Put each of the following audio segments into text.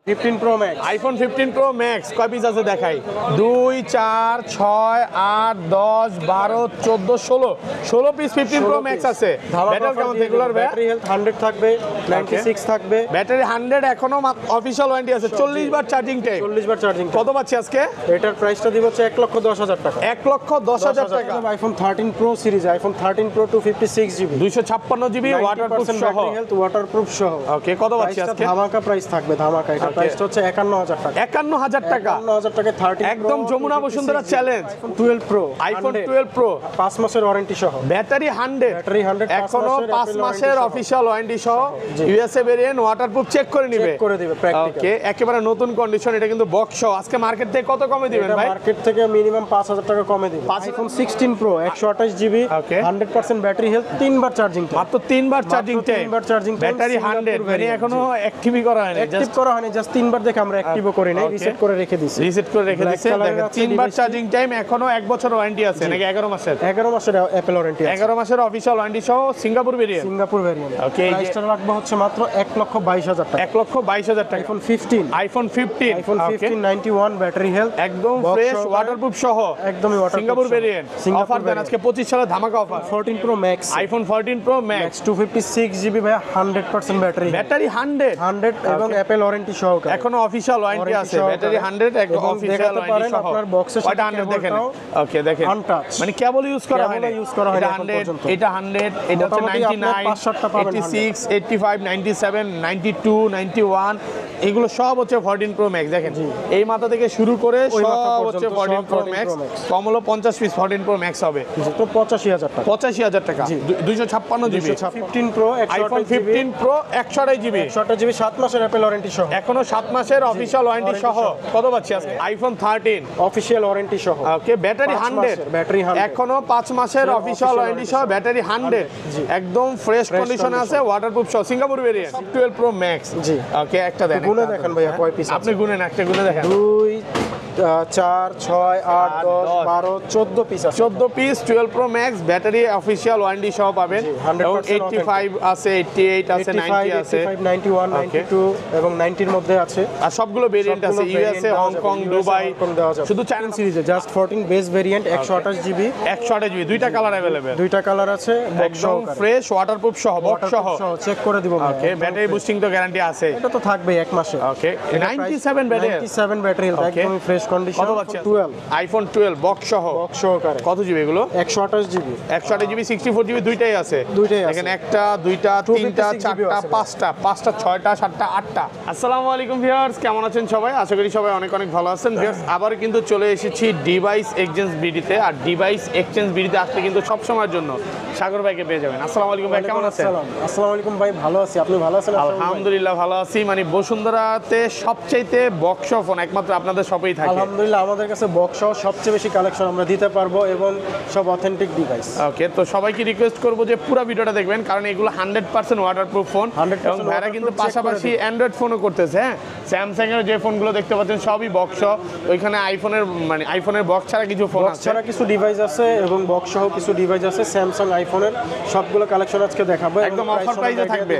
15 Pro Max, iPhone 15 Pro Max কয় piece আছে দেখাই 2 4 6 8 10 12 14 16 পিস 15 Pro Max আছে। ব্যাটারি কেমন রেগুলার ব্যাটারি হেলথ 100 থাকবে, 96 থাকবে। ব্যাটারি 100 এখনো অফিশিয়াল ওয়ারেন্টি আছে, 40 বার চার্জিং টাইম। 40 বার চার্জিং। কত পাচ্ছি আজকে? এটার প্রাইসটা দিব হচ্ছে 1,10,000 টাকা। 1,10,000 টাকা। IPhone 13 Pro series, iPhone 13 Pro 256 GB, 256 GB waterproof সহ। ওয়াটারপ্রুফ সহ। ওকে, কত পাচ্ছি আজকে? ধামাকা প্রাইস থাকবে, ধামাকা। এটা প্রাইসটা হচ্ছে 51,000 টাকা। 51,000 টাকা। 51,000 টাকা 13 একদম Jamuna Bashundhara challenge. IPhone 12 Pro, iPhone 12 Pro 5 মাসের ওয়ারেন্টি সহ। ব্যাটারি 100, ব্যাটারি 100, এখনো 5 মাসের অফিশিয়াল ওয়ারেন্টি সহ। ইউএসএ ভেরিয়েন্ট, ওয়াটারপ্রুফ চেক করে নিবে, চেক করে দিবে প্র্যাকটিক্যাল। ওকে, একেবারে নতুন কন্ডিশন। এটা কিন্তু বক্স সহ। আজকে মার্কেট থেকে কত কমে দিবেন ভাই? মার্কেট থেকে মিনিমাম 5,000 টাকা কমে দিবেন। IPhone 16 Pro 128 GB, 100% battery health, 3 বার চার্জিং টাইম। মাত্র 3 বার চার্জিং টাইম। 3 বার চার্জিং টাইম। ব্যাটারি 100, মানে এখনো অ্যাক্টিভই করা হয়নি। অ্যাক্টিভ করা হয়নি, জাস্ট 3 বার দেখে আমরা অ্যাক্টিভও করি নাই, রিসেট করে রেখে দিছি। রিসেট করে রেখে দিয়েছে। দেখেন 3 বার চার্জিং টাইম, এখনো 1 বছর ওয়ারেন্টি আছে নাকি 11 মাসের? 11 মাসের অ্যাপল ওয়ারেন্টি আছে। 11 মাসের অফিশিয়াল ওয়ারেন্টি সহ Singapore variant. Singapore variant. Okay, প্রাইসটা রাখবো হচ্ছে মাত্র 1,22,000 টাকা। 1,22,000 টাকা। IPhone 15, iPhone 15, iPhone 15 91 battery health, একদম ফ্রেশ ওয়াটারপ্রুফ সহ, একদমই ওয়াটারপ্রুফ। Singapore variant. অফার দেন আজকে 25 সালের ধামাকা offer. 14 Pro Max, iPhone 14 Pro Max 256 GB ভাই, 100% ব্যাটারি, ব্যাটারি 100 এবং অ্যাপল ওয়ারেন্টি সহকারে। এখনো অফিশিয়াল ওয়ারেন্টি আছে। ব্যাটারি 100, একদম অফিশিয়াল ওয়ারেন্টি সহ। আপনার বক্সের সাথে 100 দেখেন। ওকে, দেখেন আনটাচ, মানে কেবল ইউজ করা হয় না। ইউজ করা হয় এটা এখন 100, পর্যন্ত। এটা 100, এটা হচ্ছে 99, 86, 85, 97, 92, 91, এগুলো সব হচ্ছে 14 Pro Max। দেখেন এই মাথা থেকে শুরু করে সব হচ্ছে 14 Pro Max। কম হলো 50 পিস 14 Pro Max হবে, তো 85,000 টাকা। 85,000 টাকা। 256 GB 15 Pro, iPhone 15 Pro 128 GB, 128 GB, 7 মাসের অ্যাপল ওয়ারেন্টি সহ। এখনো 7 মাসের অফিশিয়াল ওয়ারেন্টি সহ। কত পাচ্ছি আজকে? আইফোন 13 অফিশিয়াল ওয়ারেন্টি সহ। ওকে, ব্যাটারি 100, ব্যাটারি 100, এখনো 5 মাসের অফিশিয়াল ওয়ারেন্টি সহ, ব্যাটারি 100, একদম ফ্রেশ কন্ডিশনে আছে, ওয়াটারপ্রুফ সহ, সিঙ্গাপুর ভেরিয়েন্ট। 12 Pro Max। জি, ওকে, একটা দেন, গুনে দেখেন ভাইয়া কয় পিস আপনি গুনেন, একটা গুনে দেখেন। 2 4 6 8 10 12 14 পিস আছে। 14 piece 12 Pro Max, battery official warranty সহ পাবেন। 85 আছে, 88 আছে, 90 আছে, 91, 92 এবং 90 এর মধ্যে আছে। আর সবগুলো ভেরিয়েন্ট আছে, ইউএসএ, হংকং, দুবাই, শুধু চায়না সিরিজে just 14 base variant, 128 GB, 128 GB, দুইটা কালার अवेलेबल, দুইটা কালার আছে, একদম ফ্রেশ ওয়াটারপ্রুফ সহ, বক্স সহ। চেক করে দিব। ওকে, ব্যাটারি বুস্টিং তো গ্যারান্টি আছে, এটা তো থাকবে 1 মাসে। ওকে, 97 ব্যাটারি, 97 ব্যাটারি, একদম ফ্রেশ কন্ডিশন। কত পাচ্ছেন? 12 আইফোন 12 বক্স সহ, বক্স সহকারে। কত জিবি এগুলো? 128 জিবি, 128 জিবি, 64 জিবি, দুইটাই আছে। দুইটাই আছে। দেখেন, একটা, দুইটা, তিনটা, 256 জিবিও চারটা, আছে। পাঁচটা, ছয়টা, সাতটা, আটটা। আসসালামু আলাইকুম ভিউয়ার্স, কেমন আছেন সবাই? আশা করি সবাই অনেক অনেক ভালো আছেন। ভিউয়ার্স, আবার কিন্তু চলে এসেছি ডিভাইস এক্সচেঞ্জ বিডিতে। আর ডিভাইস এক্সচেঞ্জ বিডিতে আসলে কিন্তু সব সময়ের জন্য সাগর ভাইকে পেয়ে যাবেন। আসসালামু আলাইকুম ভাই, কেমন আছেন? আসসালামু আলাইকুম ভাই, ভালো আছি, আপনি ভালো আছেন? আলহামদুলিল্লাহ ভালো আছি। মানে বসুন্ধরাতে সবচাইতে বক্স ফোন একমাত্র আপনাদের শপেই থাকে। আলহামদুলিল্লাহ, আমাদের কাছে বক্স সহ সবচেয়ে বেশি কালেকশন আমরা দিতে পারবো এবং সব অথেন্টিক ডিভাইস। ওকে, তো সবাইকে রিকোয়েস্ট করবো যে পুরো ভিডিওটা দেখবেন, কারণ এগুলো 100% ওয়াটারপ্রুফ ফোন। এবং ভাইরা কিন্তু পাশাপাশি অ্যান্ড্রয়েড ফোনও করতেছে। হ্যাঁ, স্যামসাং এর যে ফোনগুলো দেখতে পাচ্ছেন সবই বক্স, ওইখানে আইফোনের বক্স ছাড়া কিছু ফোন আছে, ছাড়া কিছু ডিভাইস আছে এবং বক্স সহ কিছু ডিভাইস আছে। স্যামসাং আইফোনের সবগুলো কালেকশন আজকে দেখাবো, একদম অফার প্রাইসে থাকবে।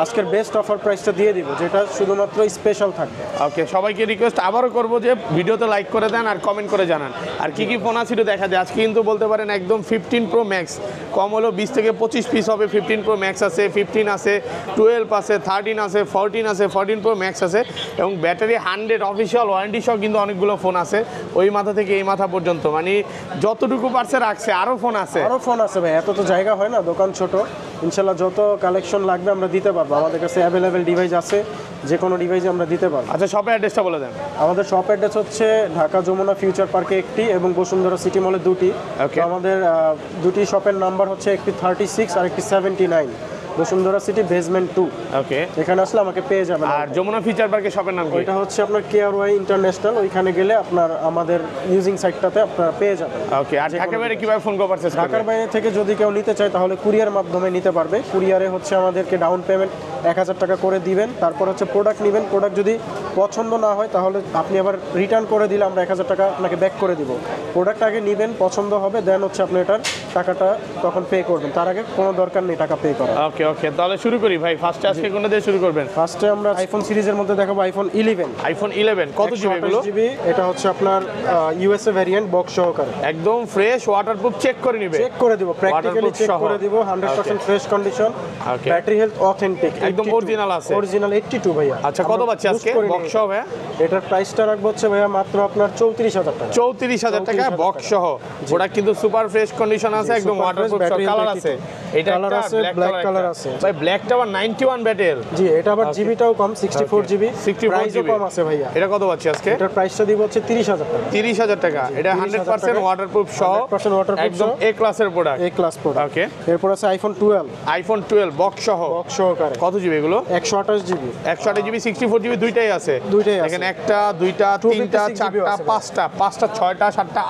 আজকের বেস্ট অফার প্রাইসটা দিয়ে দিব, যেটা শুধুমাত্র স্পেশাল থাকবে। ওকে, সবাইকে রিকোয়েস্ট আবারও করবো যে ভিডিওতে লাইক করে দেন আর কমেন্ট করে জানান। আর কি কি ফোন আছে দেখা যায় আজকে, কিন্তু বলতে পারেন একদম 15 Pro Max, কম হলো 20 থেকে 25 পিস হবে। 15 Pro Max আছে, 15 আছে, 12 আছে, 13 আছে, 14 আছে, 14 Pro Max আছে, এবং ব্যাটারি 100 অফিসিয়াল ওয়ারেন্টি সহ কিন্তু অনেকগুলো ফোন আছে, ওই মাথা থেকে এই মাথা পর্যন্ত। মানে যতটুকু পারছে রাখছে, আরও ফোন আছে, ভাই। এত তো জায়গা হয় না, দোকান ছোট। ইনশাল্লাহ যত কালেকশন লাগবে আমরা দিতে পারবো, আমাদের কাছে অ্যাভেলেবেল ডিভাইস আছে, যে কোনো ডিভাইস আমরা দিতে পারবো। আচ্ছা, শপের অ্যাড্রেসটা বলে দেন। আমাদের শপ অ্যাড্রেস হচ্ছে ঢাকা যমুনা ফিউচার পার্কে একটি এবং বসুন্ধরা সিটি মলে দুটি। আমাদের দুটি শপের নাম্বার হচ্ছে একটি 36 আর একটি 79, বসুন্ধরা সিটি বেসমেন্ট 2। ওকে, এখানে আসলে আমাকে পেয়ে যাবেন। আর যমুনা ফিচার পার্কের শপের নাম কি? ওইটা হচ্ছে আপনার কেআরওয়াই ইন্টারন্যাশনাল, ওইখানে গেলে আপনার আমাদের ইউজিং সাইটটাতে আপনারা পেয়ে যাবেন। ওকে, আর ঢাকার বাইরে কিভাবে ফোন পারচেজ করবে? ঢাকার বাইরে থেকে যদি কেউ নিতে চায় তাহলে কুরিয়ার মাধ্যমে নিতে পারবে। কুরিয়ারে হচ্ছে আমাদেরকে ডাউন পেমেন্ট 1000 টাকা করে দিবেন, তারপর হচ্ছে প্রোডাক্ট নেবেন। প্রোডাক্ট যদি পছন্দ না হয় তাহলে আপনি আবার রিটার্ন করে দিলে আমরা 1000 টাকা আপনাকে ব্যাক করে দিব। প্রোডাক্ট আগে নেবেন, পছন্দ হবে, দেন হচ্ছে আপনি এটার টাকাটা তখন পে করবেন, তার আগে কোনো দরকার নেই টাকা পে করা। ওকে, ওকে ওকে, তাহলে শুরু করি ভাই। ফার্স্টে আজকে কোনটা দিয়ে শুরু করবেন? ফার্স্টে আমরা আইফোন সিরিজের মধ্যে দেখাবো আইফোন 11। আইফোন 11 কত জিবি এগুলো? জিবি। এটা হচ্ছে আপনার ইউএসএ ভেরিয়েন্ট বক্স সহকারে। একদম ফ্রেশ, ওয়াটারপ্রুফ, চেক করে নিবে। চেক করে দিব, প্র্যাকটিক্যালি Waterproof চেক সহ। করে দিব। 100% fresh condition, Okay. Battery health authentic, একদম অরিজিনাল আছে। অরিজিনাল 82 ভাইয়া। আচ্ছা, কত পাচ্ছি আজকে বক্স সহ ভাইয়া? এটার প্রাইসটা রাখবো হচ্ছে ভাইয়া মাত্র আপনার 34000 টাকা। 34000 টাকা বক্স সহ। ওটা কিন্তু সুপার ফ্রেশ কন্ডিশন আছে, একদম super waterproof, fresh, battery colour health আছে। এটা কালার একটা আছে, ব্ল্যাক কালার আছে। ভাই ব্ল্যাকটা আবার 91 ব্যাটের। জি, এটা আবার জিবিটাও কম, 64 জিবি। 64 প্রাইসও জিবি কম আছে ভাইয়া। এটা কত পাচ্ছি আজকে? এটার প্রাইসটা দিব হচ্ছে 30000 টাকা। 30000 টাকা। এটা 100% ওয়াটারপ্রুফ সহ, 100% waterproof একদম সহ। এ ক্লাসের প্রোডাক্ট। এই ক্লাস প্রোডাক্ট। ওকে। এরপর আছে আইফোন 12 আইফোন 12 বক্স সহ, বক্স সহকারে। কত জিবি এগুলো? 128 জিবি। 128 জিবি, 64 জিবি, দুইটাই আছে। দুইটাই আছে। দেখেন, একটা, দুইটা, তিনটা, 256 জিবিও চারটা, আছে। পাঁচটা, ছয়টা, সাতটা,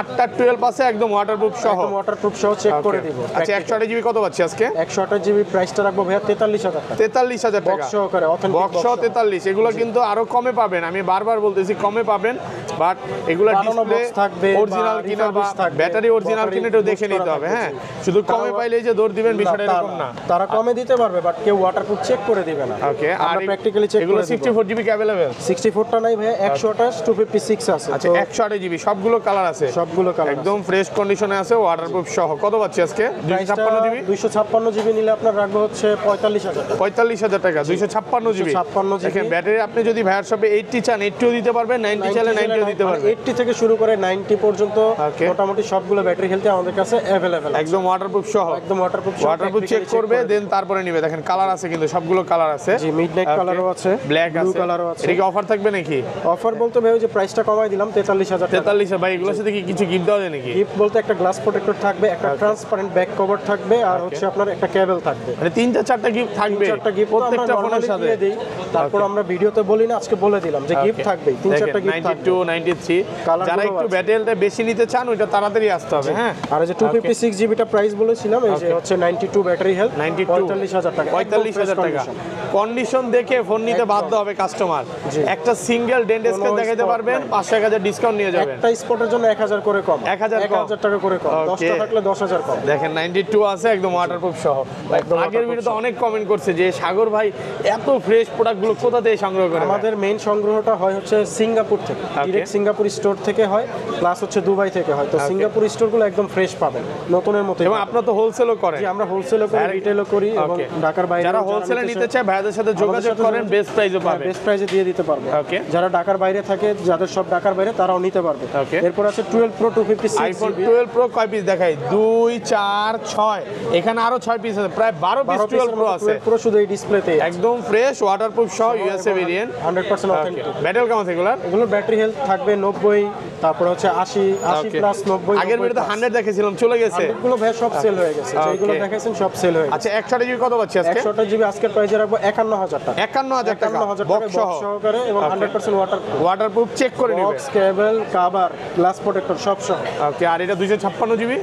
আটটা 12 আছে, একদম ওয়াটারপ্রুফ সহ। একদম ওয়াটারপ্রুফ সহ, চেক করে দিব। আচ্ছা, 128 জিবি কত পাচ্ছি আজকে? 128 জিবি প্রাইসটা রাখবো ভাইয়া 43000 টাকা। 43000 টাকা বক্স সহকারে, অথেন্টিক বক্স সহ 43। এগুলো কিন্তু আরো কমে পাবেন, আমি বারবার বলতেছি কমে পাবেন, বাট এগুলো বানানো ডিসপ্লে box থাকবে বা অরিজিনাল কিনা বা refurbish থাকবে, ব্যাটারি অরিজিনাল battery কিনা একটু দেখে boost নিতে করা হবে। থাকবে, হ্যাঁ, জি। শুধু কমে পাইলে যে দৌড় দিবেন বিষয়টা এরকম না। তারা কমে দিতে পারবে, বাট কেউ ওয়াটারপ্রুফ চেক করে দিবে না। ওকে। আর আমরা প্র্যাকটিক্যালি চেক এগুলো করে দিব। 64 জিবি অ্যাভেলেবেল? 64টা নাই ভাইয়া, 128, 256 আছে। আচ্ছা, 128 জিবি, সবগুলো কালার আছে, সবগুলো কালার একদম ফ্রেশ কন্ডিশনে আছে, ওয়াটারপ্রুফ সহ। কত পাচ্ছি আজকে? 256 জিবি। 256 জিবি নিলে আপনার রাখবো হচ্ছে 45000 টাকা। 45000 টাকা, 256 জিবি। 256 জিবি। দেখেন, ব্যাটারি আপনি যদি ভাইয়ার শপে 80 চান, 80ও দিতে পারবেন, 90 চাইলে 90ও দিতে পারবেন। 80 থেকে শুরু করে 90 পর্যন্ত Okay. মোটামুটি সবগুলো ব্যাটারি হেলথে আমাদের কাছে অ্যাভেলেবেল। একদম ওয়াটারপ্রুফ সহ, একদম ওয়াটারপ্রুফ ওয়াটারপ্রুফ চেক করবে, দেন তারপরে নিবে। দেখেন, কালার আছে কিন্তু সবগুলো কালার আছে। জি, মিডনাইট কালারও আছে, ব্ল্যাক ব্লু আছে, কালারও আছে। এটা কি অফার থাকবে নাকি? অফার বলতে ভাই ওই যে প্রাইসটা কমাই দিলাম 43000 টাকা। 43 ভাই, এগুলোর সাথে কি কিছু গিফট দেওয়া যায় নাকি? গিফট বলতে একটা গ্লাস প্রোটেক্টর থাকবে, একটা ট্রান্সপারেন্ট ব্যাক কভার থাকবে, আর হচ্ছে আপনার একটা কেবল থাকবে। মানে 3-4টা গিফট থাকবে চারটা গিফট প্রত্যেকটা ফোনের সাথে। দিয়ে দিই, তারপর আমরা ভিডিওতে বলি না, আজকে বলে দিলাম যে গিফট থাকবে, 3-4টা গিফট থাকবে। 92, 93 Colour যারা গুলো একটু আছে। ব্যাটারিটা বেশি নিতে চান, ওইটা তাড়াতাড়ি আসতে হবে। হ্যাঁ, আর এই যে 256 জিবিটা প্রাইস বলেছিলাম, এই যে হচ্ছে 92 ব্যাটারি হেলথ, 92 45000 টাকা। 45000 টাকা। কন্ডিশন দেখে ফোন নিতে বাধ্য হবে কাস্টমার। জি। একটা সিঙ্গেল ডেন্ট স্কেচ কোনো দেখাতে spot পারবেন, নাই। 500-1000 ডিসকাউন্ট নিয়ে যাবেন। একটা স্পটের জন্য 1000 করে কম, 1000 কম। 1000 টাকা করে কম, Okay. 10টা থাকলে 10000 কম। দেখেন, 92 আছে, একদম ওয়াটারপ্রুফ সহ। একদম আগের waterproof ভিডিওতে অনেক কমেন্ট করছে যে সাগর ভাই এত ফ্রেশ প্রোডাক্টগুলো কোথা থেকে সংগ্রহ করে? আমাদের মেইন সংগ্রহটা হয় হচ্ছে সিঙ্গাপুর থেকে, ডিরেক্ট সিঙ্গাপুর স্টোর থেকে হয়, প্লাস হচ্ছে দুবাই থেকে হয়। তো সিঙ্গাপুর স্টোরগুলো একদম ফ্রেশ পাবেন, নতুনের মতো। এবং আপনার তো হোলসেলও করেন? জি, আমরা হোলসেলও করি, রিটেলও করি, এবং Okay. ঢাকার বাইরে যারা হোলসেলে নিতে চায় ভাইয়াদের সাথে যোগাযোগ করেন, বেস্ট প্রাইসে পাবে। বেস্ট প্রাইসে দিয়ে দিতে পারবে। Okay. যারা ঢাকার বাইরে থাকে, যাদের সব ঢাকার বাইরে, তারাও নিতে পারবে। Okay. এরপর আছে 12 Pro 256 আইফোন জিবি। 12 প্রো কয় পিস দেখাই? 2, 4, 6, এখানে আরো 6 পিস আছে, প্রায় 12 পিস 12 প্রো আছে। 12 Pro শুধু এই ডিসপ্লেতে একদম ফ্রেশ, ওয়াটারপ্রুফ সহ, ইউএসএ ভেরিয়েন্ট, 100% অথেন্টিক। ব্যাটারি কেমন আছে এগুলার? এগুলো ব্যাটারি হেলথ থাকবে 90, তারপর হচ্ছে 80 Okay. প্লাস 90। আগের ভিডিওতে 100 দেখেছিলাম, চলে গেছে। এগুলো ভাই সব সেল হয়ে গেছে, যেগুলো Okay. দেখাইছেন সব সেল হয়ে গেছে। আচ্ছা, 128 জিবি কত পাচ্ছি আজকে? 128 জিবি আজকের প্রাইসে রাখবো 51000 টাকা। 51000 টাকা 51000 বক্স টাকা সহ, বক্স সহকারে, এবং 100% ওয়াটারপ্রুফ চেক করে নেবে। বক্স, কেবল, কভার, গ্লাস প্রোটেক্টর সব সহ। ওকে। আর এটা 256 জিবি?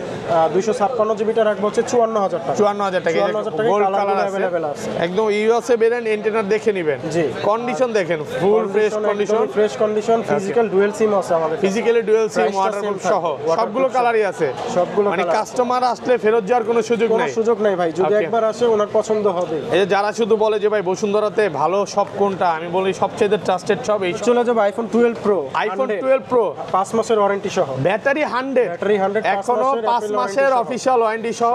256 জিবিটা রাখবো হচ্ছে 54000 টাকা। 54000 টাকা। 54000 টাকা গোল্ড কালার কালার अवेलेबल আছে, আছে। একদম ইউএসএ ভেরিয়েন্ট, এন্টেনার দেখে নেবেন। জি। কন্ডিশন দেখেন, full fresh condition, fresh condition, physical dual SIM আছে আমাদের কাছে। ফিজিক্যালি ডুয়াল সিম, Price টা ওয়াটারপ্রুফ same সহ, থাকবে, সবগুলো waterproof কালারই আছে। সবগুলো মানে colour আছে। কাস্টমার আসলে ফেরত যাওয়ার কোনো সুযোগ কোনো নাই। সুযোগ নাই ভাই, যদি Okay. একবার আসে ওনার পছন্দ হবে। এই যে যারা শুধু বলে যে ভাই বসুন্ধরাতে ভালো শপ কোনটা, আমি বলি সবচেয়ে ট্রাস্টেড শপ এই চলে যাবে আইফোন 12 প্রো, আইফোন 12 প্রো, 5 মাসের ওয়ারেন্টি সহ। ব্যাটারি 100, ব্যাটারি 100, এখনো 5 মাসের warranty সহ। অফিশিয়াল ওয়ারেন্টি সহ,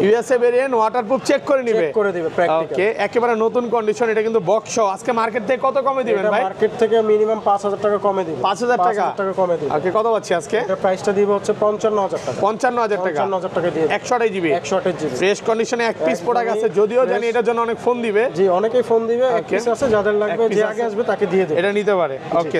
ইউএসএ ভেরিয়েন্ট, ওয়াটারপ্রুফ চেক করে নিবে, চেক করে দিবে প্র্যাকটিক্যাল। ওকে। একেবারে নতুন কন্ডিশন, এটা কিন্তু বক্স সহ। আজকে মার্কেট থেকে কত কমে দিবেন ভাই? মার্কেট থেকে মিনিমাম 5000 টাকা কমে দিবে। 5000 টাকা? 5000 টাকা কমে দিবে। ওকে, কত পাচ্ছি আজকে? এটা প্রাইসটা দিব হচ্ছে 55000 টাকা। 55000 টাকা, 55000 টাকা দিয়ে 128 জিবি, 128 জিবি। ফ্রেশ কন্ডিশনে এক পিস প্রোডাক্ট আছে, যদিও জানি এটার জন্য অনেক ফোন দিবে। জি, অনেকেই ফোন দিবে, এক Okay. পিস আছে, যাদের লাগবে এক piece যে আছে। আগে আসবে তাকে দিয়ে দেবে। এটা নিতে পারে। ওকে,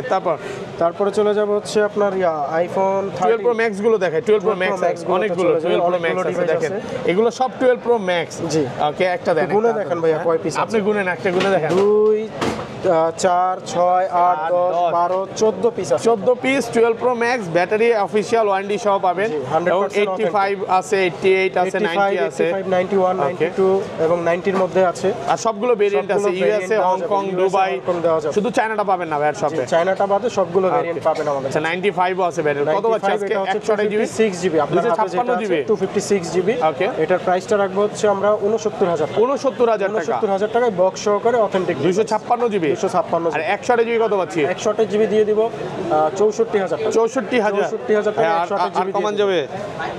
তারপরে চলে যাব হচ্ছে আপনার আইফোন 12 প্রো 13 ম্যাক্স গুলো দেখায়। 12 প্রো 12 Pro ম্যাক্স Max গুলো অনেকগুলো চলে যাবে, 12 প্রো অনেকগুলো ম্যাক্স আছে, device দেখেন আছে। এগুলো সব 12 প্রো ম্যাক্স। জি। ওকে, একটা দেন, গুনে একটা দেখেন দেন। ভাইয়া হ্যাঁ? কয় piece আছে। আপনি গুনেন, একটা গুনে দেখেন। 2 4 6 8 10 12 14 পিস আছে। 14 piece 12 pro max battery official warranty সহ পাবেন। জি, 100% এবং 85 আছে, 88 আছে, 90 আছে, 85 91 92 এবং 90 এর মধ্যে আছে। আর সবগুলো ভেরিয়েন্ট আছে, সবগুলো ইউএসএ, variant দেওয়া হংকং, যাবে, দুবাই, USA, হংকং দেওয়া যাবে। শুধু চায়নাটা পাবেন না ভাইয়ের শপে। চায়নাটা বাদে সবগুলো ভেরিয়েন্ট পাবেন আমাদের। আচ্ছা 95 ও আছে ভ্যারিয়েন্ট। কত পাচ্ছি আজকে? 128 জিবি, 6 জিবি আপনার হাতে যেটা 256 আছে জিবি, 256 জিবি। ওকে। এটার প্রাইসটা রাখবো হচ্ছে আমরা 69000 টাকা। 69000 টাকা, 69000 টাকায় বক্স সহকারে অথেন্টিক 256 জিবি। 256 আর জিবি। 128 জিবি কত পাচ্ছি? 128 জিবি দিয়ে দিব 64000 টাকা। 64000। 64000 টাকা 128 আর জিবি কমান যাবে?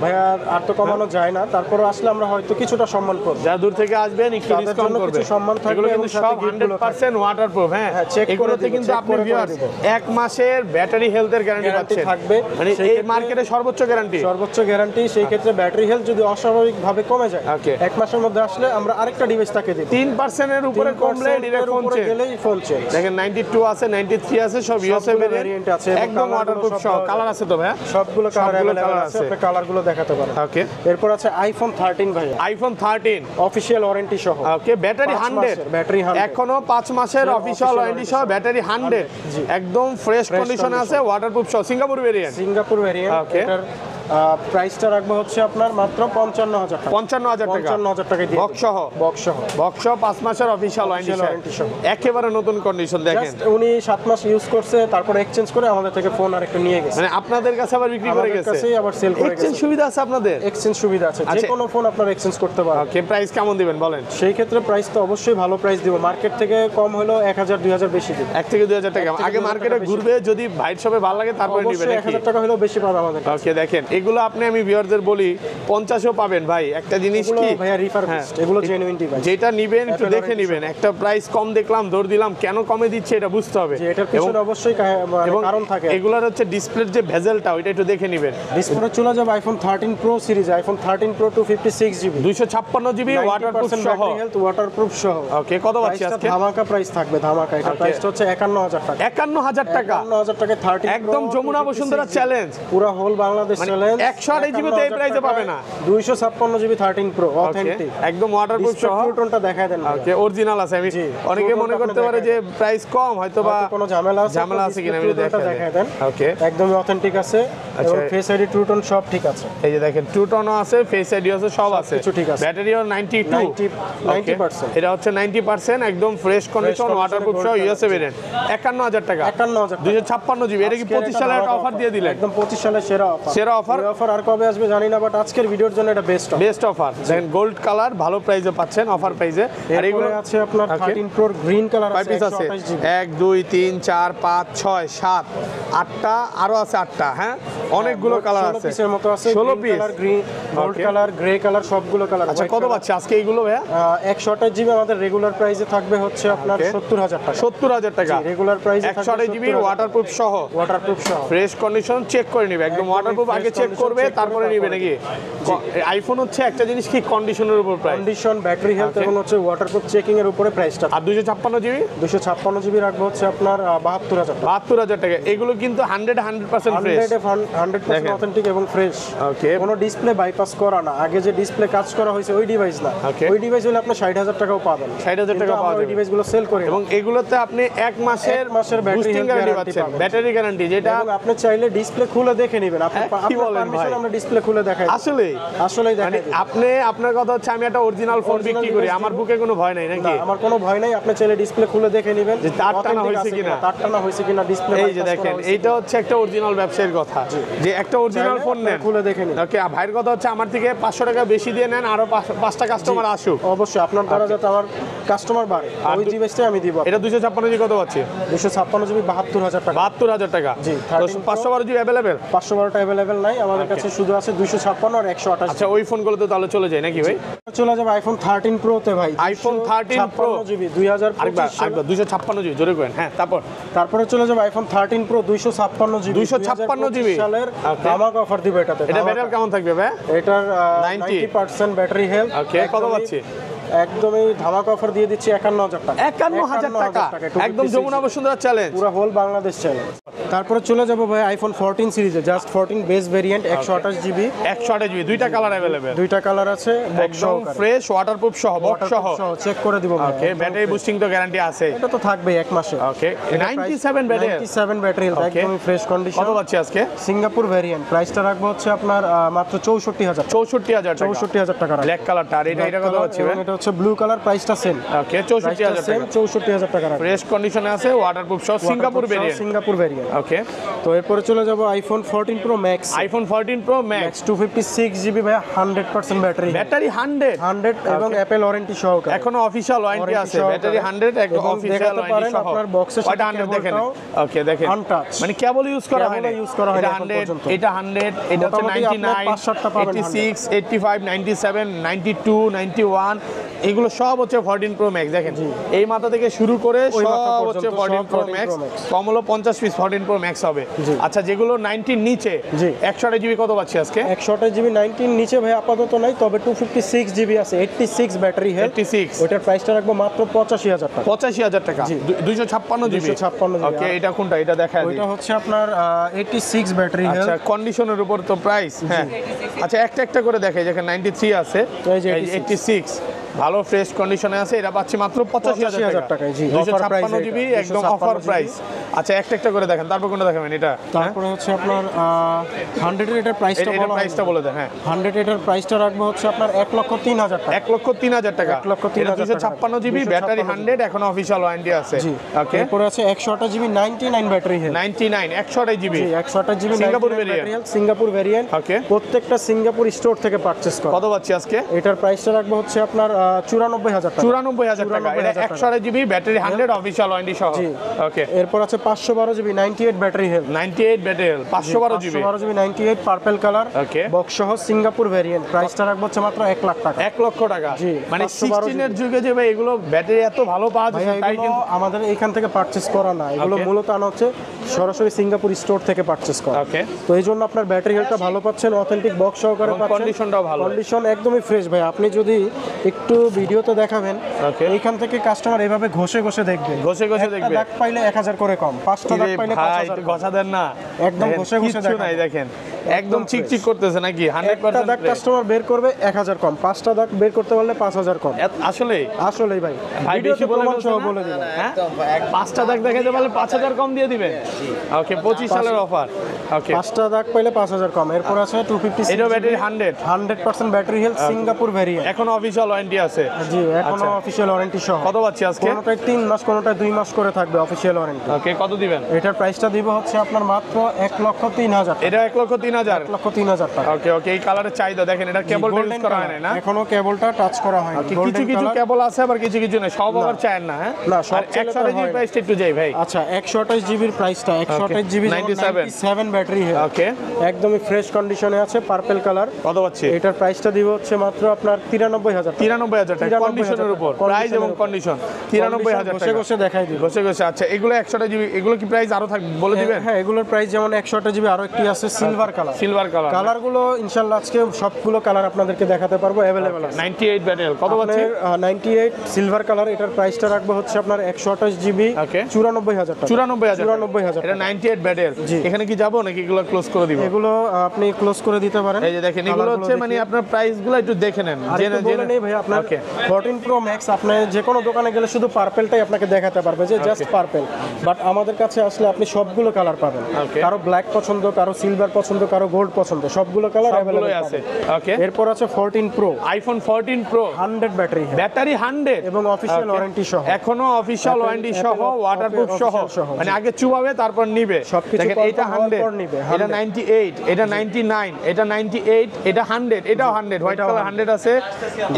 ভাইয়া আর তো কমানো যায় না, তারপরে আসলে আমরা হয়তো কিছুটা সম্মান করব। যারা দূর থেকে আসবেন একটু তাদের ডিসকাউন্ট জন্য করবে। কিছু সম্মান থাকবে এগুলো এবং কিন্তু সাথে সব গিফটগুলো 100% ওয়াটারপ্রুফ। হ্যাঁ, হ্যাঁ, check করে এগুলোতে দিব, কিন্তু check আপনি করে ভিউয়ার্স দিব। 1 মাসের ব্যাটারি হেলথের গ্যারান্টি গ্যারান্টি পাচ্ছেন। থাকবে। মানে সেই এই ক্ষেত্রে মার্কেটে সর্বোচ্চ গ্যারান্টি। সর্বোচ্চ গ্যারান্টি। সেই ক্ষেত্রে ব্যাটারি হেলথ যদি অস্বাভাবিকভাবে কমে যায়, ওকে। 1 মাসের মধ্যে আসলে আমরা আরেকটা ডিভাইস তাকে দেব। 3% এর উপরে কমলে 3% ডিরেক্ট এর ফোন উপরে চেঞ্জ। গেলেই ফোন চেঞ্জ। দেখেন 92 আছে, 93 আছে, সব ইউএসএ সবগুলো ভেরিয়েন্ট variant আছে এবং একদম colour ওয়াটারপ্রুফ গুলো সব সহ। পাওয়া কালার যাবে। আছে তো ভাই? সবগুলো কালার সবগুলো अवेलेबल colour আছে, আছে। আপনি কালারগুলো দেখাতে পারেন। ওকে। এরপর আছে আইফোন 13 ভাই, আইফোন 13 অফিশিয়াল ওয়ারেন্টি সহ। ওকে, ব্যাটারি 5 100, মাসের, ব্যাটারি 100 এখনো 5 মাসের অফিশিয়াল official ওয়ারেন্টি সহ, ব্যাটারি 100, জি। একদম ফ্রেশ কন্ডিশনে আছে, ওয়াটারপ্রুফ সহ, Singapore variant. Singapore variant. Okay. এটার প্রাইসটা রাখবো হচ্ছে আপনার মাত্র 55000 টাকা। 55000 টাকা 55000 টাকা দিয়ে বক্স সহ। বক্স সহ। বক্স সহ 5 মাসের অফিশিয়াল Official ওয়ারেন্টি warranty সহ। একেবারে নতুন কন্ডিশন দেখেন। জাস্ট উনি 7 মাস ইউজ করছে, তারপর এক্সচেঞ্জ করে আমাদের থেকে ফোন আরেকটু নিয়ে গেছে। মানে আপনাদের কাছে আবার বিক্রি করে আমাদের গেছে, কাছেই আবার সেল করে এক্সচেঞ্জ গেছে। সুবিধা আছে আপনাদের? এক্সচেঞ্জ সুবিধা আছে, যে আচ্ছা। কোনো ফোন আপনারা এক্সচেঞ্জ করতে পারেন। ওকে, প্রাইস কেমন দিবেন বলেন? সেই ক্ষেত্রে প্রাইস তো অবশ্যই ভালো প্রাইস দিব, মার্কেট থেকে কম হলেও 1000 2000 বেশি দিব। 1 থেকে 2000 টাকা। 1 থেকে আগে 2000 মার্কেটে টাকা বেশি। ঘুরবে, যদি ভাইয়ের শপে ভালো লাগে তারপরে নিবেন অবশ্যই নাকি? 1000 টাকা হলেও বেশি পাবে আমাদের কাছে। ওকে, দেখেন এগুলো আপনি, আমি ভিউয়ারদের বলি 50ও পাবেন ভাই। একটা জিনিস এগুলো কি ভাইয়া রিফারবিশড, হ্যাঁ। এগুলো জেনুইন ডিভাইস। যেটা নিবেন একটু Apple দেখে warranty নিবেন। একটা প্রাইস কম দেখলাম, দৌড় দিলাম, কেন কমে দিচ্ছে এটা বুঝতে হবে। যে এটার পিছনে অবশ্যই মানে এবং কারণ থাকে। এগুলার হচ্ছে ডিসপ্লের যে ভেজেলটা ওইটা একটু দেখে নিবেন। ডিসপ্লে চলে যাবে iPhone 13 pro series, iPhone 13 pro 256 GB, 256 GB waterproof সহ। ব্যাটারি হেলথ, ওয়াটারপ্রুফ সহ। ওকে, কত পাচ্ছি প্রাইসটা আজকে? ধামাকা প্রাইস থাকবে, ধামাকা। এটা Okay. প্রাইসটা হচ্ছে 51000 টাকা। 51000 টাকা, 51000 টাকায় 13 একদম Pro, Jamuna 256 Bashundhara GB challenge. পুরো হোল বাংলাদেশ মানে চ্যালেঞ্জ। 128 GB তে এই প্রাইসে পাবে না। 256 জিবি 13 প্রো ওকে, অথেন্টিক, একদম ওয়াটারপ্রুফ সহ। টুলটনটা দেখায় দেন। ওকে, অরিজিনাল আছে। আমি জি, অনেকে True মনে tone করতে আপনি পারে যে প্রাইস কম, হয়তো বা হয়তো কোনো ঝামেলা আছে, ঝামেলা আছে কিনা আমি দেখায় দেন। ওকে, একদমই অথেন্টিক আছে এবং ফেস আইডি ট্রু টোন সব ঠিক আছে। এই যে দেখেন টু টোনও আছে, ফেস আইডি আছে, সব আছে। সবকিছু ঠিক আছে। ব্যাটারিও 92, 90%। এটা হচ্ছে 90%, একদম ফ্রেশ কন্ডিশন, condition, ওয়াটারপ্রুফ সহ, gold ইউএসএ color, ভেরিয়েন্ট। 51000 টাকা, 51000 256 জিবি। এটা কি 25 সালের একটা অফার দিয়ে দিলেন? একদম 25 সালের সেরা অফার। সেরা offer? এই অফার আর কবে আসবে জানি না, বাট আজকের ভিডিওর জন্য এটা বেস্ট অফার। Best offer. দেখেন গোল্ড কালার ভালো প্রাইসে পাচ্ছেন, অফার প্রাইসে। আর এগুলো এরপরে আছে আপনার Okay. 13 প্রো গ্রিন কালার কয় আছে, পিস আছে? 128 জিবি। 1 2 3 4 5 6 7 8টা, আরো আছে 8টা। হ্যাঁ, অনেকগুলো কালার 16 আছে, পিসের মতো আছে। 16 piece. Colour, green, gold Okay. Colour, grey colour, সবগুলো কালার। আচ্ছা, কত পাচ্ছে আজকে এইগুলো ভাইয়া? 128 জিবি আমাদের রেগুলার প্রাইসে থাকবে হচ্ছে আপনার Okay. 70000 টাকা। 70000 টাকা, রেগুলার প্রাইসে 128 জিবি ওয়াটারপ্রুফ সহ, ওয়াটারপ্রুফ সহ। ফ্রেশ কন্ডিশন চেক করে নিবে। একদম একদমই ওয়াটারপ্রুফ fresh আগে চেক condition করবে, check করে তারপরে নিবে নাকি? আইফোন হচ্ছে একটা জিনিস কি, কন্ডিশনের উপর price. Condition, battery health Okay. এবং হচ্ছে ওয়াটারপ্রুফ চেকিং এর উপরে প্রাইসটা। আর 256 জিবি 256 জিবি রাখবো হচ্ছে আপনার 72000 টাকা। 72000 টাকা। এগুলো কিন্তু 100% ফ্রেশ। 100% অথেন্টিক এবং ফ্রেশ। ওকে, কোনো ডিসপ্লে বাইপাস করা না, আগে যে ডিসপ্লে কাজ করা হয়েছে ওই ডিভাইস না। Okay. ওই ডিভাইস হলে আপনি 60000 টাকাও পাবেন। 60000 টাকা কিন্তু পাওয়া আমরা ওই যাবে। ডিভাইসগুলো সেল করি না। এবং এগুলোতে আপনি 1 মাসের এক মাসের battery boosting health guarantee guarantee পাচ্ছেন, পাবেন। ব্যাটারি গ্যারান্টি, যেটা এবং আপনি চাইলে ডিসপ্লে খুলে দেখে নেবেন। আপনি হ্যাঁ, কি বলেন পারমিশন ভাই? আমরা ডিসপ্লে খুলে দেখাই। আসলে আসলেই মানে দেখাই দিই। আপনি, আপনার কথা হচ্ছে আমি একটা অরিজিনাল ফোন Original বিক্রি করি, device আমার দিব। বুকে কোনো ভয় নাই না, নাকি? আমার কোনো ভয় নাই। আপনি চাইলে ডিসপ্লে খুলে দেখে নেবেন যে তার টানা হয়েছে কিনা। তার টানা হয়েছে কিনা, ডিসপ্লে এই যে দেখেন, এইটা হচ্ছে একটা অরিজিনাল ব্যবসায়ীর কথা, যে একটা অরিজিনাল ফোন নেন, খুলে দেখে নিন। ওকে। ভাইয়ের কথা হচ্ছে আমার থেকে 500 টাকা বেশি দিয়ে নেন, আরো 5টা কাস্টমার আসুক। অবশ্যই আপনার দ্বারা যাতে আমার কাস্টমার বাড়ে, আর ওই ডিভাইসটাই আমি দিব। এটা 256 জিবি কত পাচ্ছি? 256 জিবি 72000 টাকা। 72000 টাকা। জি, 13 512 জিবি অ্যাভেলেবেল। 512টা অ্যাভেলেবেল নাই আমাদের কাছে, শুধু আছে 256 আর 128। আচ্ছা, ওই ফোনগুলোতে তাহলে চলে যায় নাকি ভাই? চলে যাবে আইফোন 13 প্রো তে ভাই। iPhone 13 Pro জিবি আরেকবার 2025 সালে। 256 জিবি জোরে করেন। হ্যাঁ, তারপরে চলে যাবে আইফোন 13 প্রো 256 জিবি 256 জিবি সালের Okay. ধামাকা অফার দিব এটাতে। এটা ব্যাটারি কেমন থাকবে ভাই? এটার 90 90% ব্যাটারি হেলথ। ওকে, কত পাচ্ছি? একদমই ধামাকা অফার দিয়ে দিচ্ছি 51000 টাকা। 51000 টাকা, একদম যমুনা বসুন্ধরা চ্যালেঞ্জ। পুরো হোল বাংলাদেশ চ্যালেঞ্জ। তারপরে চলে যাবো ভাই আইফোন 14 সিরিজে, just 14 base variant 128 GB, 128 GB, দুইটা কালার अवेलेबल, দুইটা কালার আছে, একদম ফ্রেশ ওয়াটারপ্রুফ সহ, বক্স সহ। চেক করে দিব ভাই। ওকে, ব্যাটারি বুস্টিং তো গ্যারান্টি আছে, এটা তো থাকবে এক মাসে। ওকে, 97 ব্যাটারি, 97 ব্যাটারি, একদম ফ্রেশ কন্ডিশন। কত পাচ্ছি আজকে? সিঙ্গাপুর ভেরিয়েন্ট, প্রাইসটা রাখবো হচ্ছে আপনার মাত্র 64000, 64000 টাকা, 64000 টাকা রাখবো। ব্ল্যাক কালারটা, আর এটা কত পাচ্ছি ভাই? এটা হচ্ছে ব্লু কালার, প্রাইসটা সেম। ওকে, 64000 টাকা, 64000 টাকা রাখবো। ফ্রেশ কন্ডিশনে আছে, ওয়াটারপ্রুফ সহ, সিঙ্গাপুর ভেরিয়েন্ট, সিঙ্গাপুর ভেরিয়েন্ট। ওকে, তো এরপরে চলে যাব iPhone 14 pro max, iPhone 14 pro max, 256 GB ভাই, 100% ব্যাটারি, ব্যাটারি 100 এবং অ্যাপল ওয়ারেন্টি সহকারে। এখনো অফিশিয়াল ওয়ারেন্টি আছে, ব্যাটারি 100 একদম অফিশিয়াল ওয়ারেন্টি সহ। আপনার বক্সের সাথে 100 দেখেন, ওকে দেখেন, আনটাচ, মানে কেবল ইউজ করা হয় না, ইউজ করা হয় এটা এখন 100, পর্যন্ত। এটা 100, এটা হচ্ছে মোটামুটি আপনার 99, 5-7টা পাবেন 86, 85, 97, 92, 91, এগুলো সব হচ্ছে 14 প্রো ম্যাক্স। দেখেন এই মাথা থেকে শুরু করে ওই মাথা সব পর্যন্ত হচ্ছে সব 14 প্রো 14 ম্যাক্স, Pro Max। কম হলো 50 পিস 14 প্রো ম্যাক্স হবে। আচ্ছা, যেগুলো 90 এর নিচে, জি। 128 জিবি কত পাচ্ছি আজকে? 128 জিবি 19 নিচে ভাই আপাতত নাই, তবে 256 জিবি আছে, 86 ব্যাটারি হেলথ, 86, ওটার প্রাইসটা রাখবো মাত্র 85000 টাকা। 85000 টাকা, 256 জিবি। 256 জিবি। ওকে, এটা কোনটা? এটা দেখা দিই। ওইটা হচ্ছে আপনার 86 ব্যাটারি হেলথ। আচ্ছা, কন্ডিশনের উপর তো প্রাইস, হ্যাঁ। আচ্ছা, একটা একটা করে দেখাই, যেখানে 93 আছে, এই যে 86 ভালো ফ্রেশ কন্ডিশনে আছে, এটা পাচ্ছি মাত্র 85000 টাকায়, জি, 256 জিবি, এটা, একদম 256 অফার জিবি। প্রাইস। আচ্ছা, একটা একটা করে দেখেন, তারপর কোনটা দেখাবেন? এটা, তারপরে হচ্ছে আপনার 100 এর এটার প্রাইসটা এটা প্রাইসটা বলে দেন। হ্যাঁ, 100 এটার প্রাইসটা রাখবো হচ্ছে আপনার 1,03,000 টাকা। 1,03,000 টাকা, 1,03,000 256 জিবি, ব্যাটারি 100, এখনো অফিশিয়াল ওয়ারেন্টি আছে। জি, ওকে, এরপরে আছে 128 জিবি 99 ব্যাটারি হেলথ, 99, 128 জিবি, জি, 128 GB Singapore battery variant. Health, Singapore variant. Okay, প্রত্যেকটা সিঙ্গাপুর স্টোর থেকে পারচেজ করা। কত পাচ্ছি আজকে? এটার প্রাইসটা রাখবো হচ্ছে আপনার 94000 টাকা। 94000 টাকা, এটা 128 জিবি, ব্যাটারি 100, অফিশিয়াল ওয়ারেন্টি সহ। জি। ওকে, এরপর আছে 512 GB 98 battery health, 98 battery, 512 GB, 512 GB 98 purple colour, okay, box সহ, সিঙ্গাপুর ভেরিয়েন্ট। প্রাইসটা রাখবো হচ্ছে মাত্র 1 লাখ টাকা। 1 লক্ষ টাকা। জি, মানে 512 16 এর যুগে যে ভাই এগুলো ব্যাটারি এত ভালো পাওয়া ভাইয়া যাচ্ছে, তাই এগুলো কিন্তু। আমাদের এখান থেকে পারচেজ করা না, এগুলো Okay. মূলত আনা হচ্ছে সরাসরি সিঙ্গাপুর স্টোর থেকে পারচেজ করা। ওকে, তো এই জন্য আপনার ব্যাটারি হেলথটা ভালো পাচ্ছেন, অথেন্টিক বক্স সহকারে এবং পাচ্ছেন, কন্ডিশনটাও ভালো। কন্ডিশন একদমই ফ্রেশ ভাই। আপনি যদি একটু ভিডিওতে দেখাবেন, Okay. এইখান থেকে কাস্টমার এভাবে ঘষে ঘষে দেখবে, ঘষে ঘষে একটা দেখবে। দাগ পাইলে 1000 করে কম, 5টা দাগ কিরে পাইলে ভাই, 5000 একটু ঘষা দেন না, একদম দেখেন, ঘষে ঘষে কিচ্ছু দেখাবো। নাই, দেখেন একদম চিকচিক করতেছে নাকি? একটা 100% দাগ কাস্টমার বের করবে 1000 কম, 5টা দাগ বের করতে পারলে 5000 কম। আসলে আসলেই ভাই, ভাই ভিডিওতে বেশি বলে প্রমাণ সহ ফেলছে না? বলে দিবেন। হ্যাঁ, 5টা দাগ দেখাতে পারলে 5000 কম দিয়ে দিবেন। ওকে, 25 সালের অফার। ওকে, 5টা দাগ পাইলে 5000 কম। এরপর আছে 256 এটা battery 100, 100% battery health, Singapore variant. এখনো অফিশিয়াল ওয়ারেন্টি আছে। জি, এখনো অফিশিয়াল ওয়ারেন্টি সহ। কত পাচ্ছি আজকে? কোনোটায় 3 মাস, কোনোটায় 2 মাস করে থাকবে অফিশিয়াল ওয়ারেন্টি। ওকে, কত দিবেন? এটার প্রাইসটা দিব হচ্ছে আপনার মাত্র 1,03,000 টাকা। এটা 1,03,000। 1,03,000 টাকা। ওকে, ওকে, এই কালারের চাহিদা দেখেন, এটা কেবল Golden ইউজ করা হয় color, না। এখনো কেবলটা টাচ করা হয়নি। কিছু Golden কিছু color। কেবল আছে, আবার কিছু কিছু নেই, সব আবার চায় না। হ্যাঁ, না, সব আর চাইলে তো 128 জিবি হয় না। প্রাইসটা একটু যাই ভাই। আচ্ছা, 128 জিবির প্রাইসটা, 128 জিবি 97 ব্যাটারি হেলথ, ওকে, একদমই ফ্রেশ কন্ডিশনে আছে, পার্পল কালার। কত পাচ্ছি? এটার প্রাইসটা দিব হচ্ছে মাত্র আপনার 93,000 টাকা। 93,000 টাকা, 93,000 কন্ডিশনের উপর টাকা, প্রাইস এবং কন্ডিশন 93,000 ঘষে টাকা। ঘষে দেখাই দিব। ঘষে ঘষে, আচ্ছা, এগুলো 100 জিবি, এগুলো কি প্রাইস আরো থাকবে বলে দিবেন? হ্যাঁ, এগুলোর প্রাইস যেমন 128 জিবি, আরো একটি আছে সিলভার কালার। সিলভার কালার, কালারগুলো ইনশাআল্লাহ আজকে সবগুলো কালার আপনাদেরকে দেখাতে পারবো, अवेलेबल আছে। 98 ব্যাটারি কত পাচ্ছি? 98 সিলভার কালার, এটার প্রাইসটা রাখবো হচ্ছে আপনার 128 জিবি, ওকে, 94,000 টাকা। 94,000 এটা 98 ব্যাটারি। জি। এখানে কি যাবো নাকি এগুলো ক্লোজ করে দিব? এগুলো আপনি ক্লোজ করে দিতে পারেন। এই যে দেখেন, এগুলো হচ্ছে মানে আপনার প্রাইসগুলো একটু দেখে নেন, আর জেনে একটু বলে জেনে। নেই ভাই, আপনার ওকে, 14 প্রো ম্যাক্স আপনি যে কোনো দোকানে গেলে শুধু পার্পলটাই আপনাকে দেখাতে পারবে, যে জাস্ট পার্পল। বাট আমাদের কাছে আসলে আপনি সবগুলো কালার পাবেন। Okay. কারো ব্ল্যাক পছন্দ, কারো সিলভার পছন্দ, কারো গোল্ড পছন্দ, সবগুলো কালার সবগুলোই अवेलेबल আছে। আছে। ওকে, এরপর আছে 14 pro, iPhone 14 pro, 100 battery health battery 100 এবং অফিশিয়াল Okay. ওয়ারেন্টি সহ। এখনো অফিশিয়াল ওয়ারেন্টি সহ, Apple ওয়াটারপ্রুফ সহ, official সহ, মানে জি। আগে চুবাবে তারপর নিবে। সবকিছু দেখেন, confirm এটা হওয়ার 100, পর নিবে, এটা 100 98, এটা 99, এটা 98, এটা 100, এটাও 100, হোয়াইট এটাও কালার 100 আছে,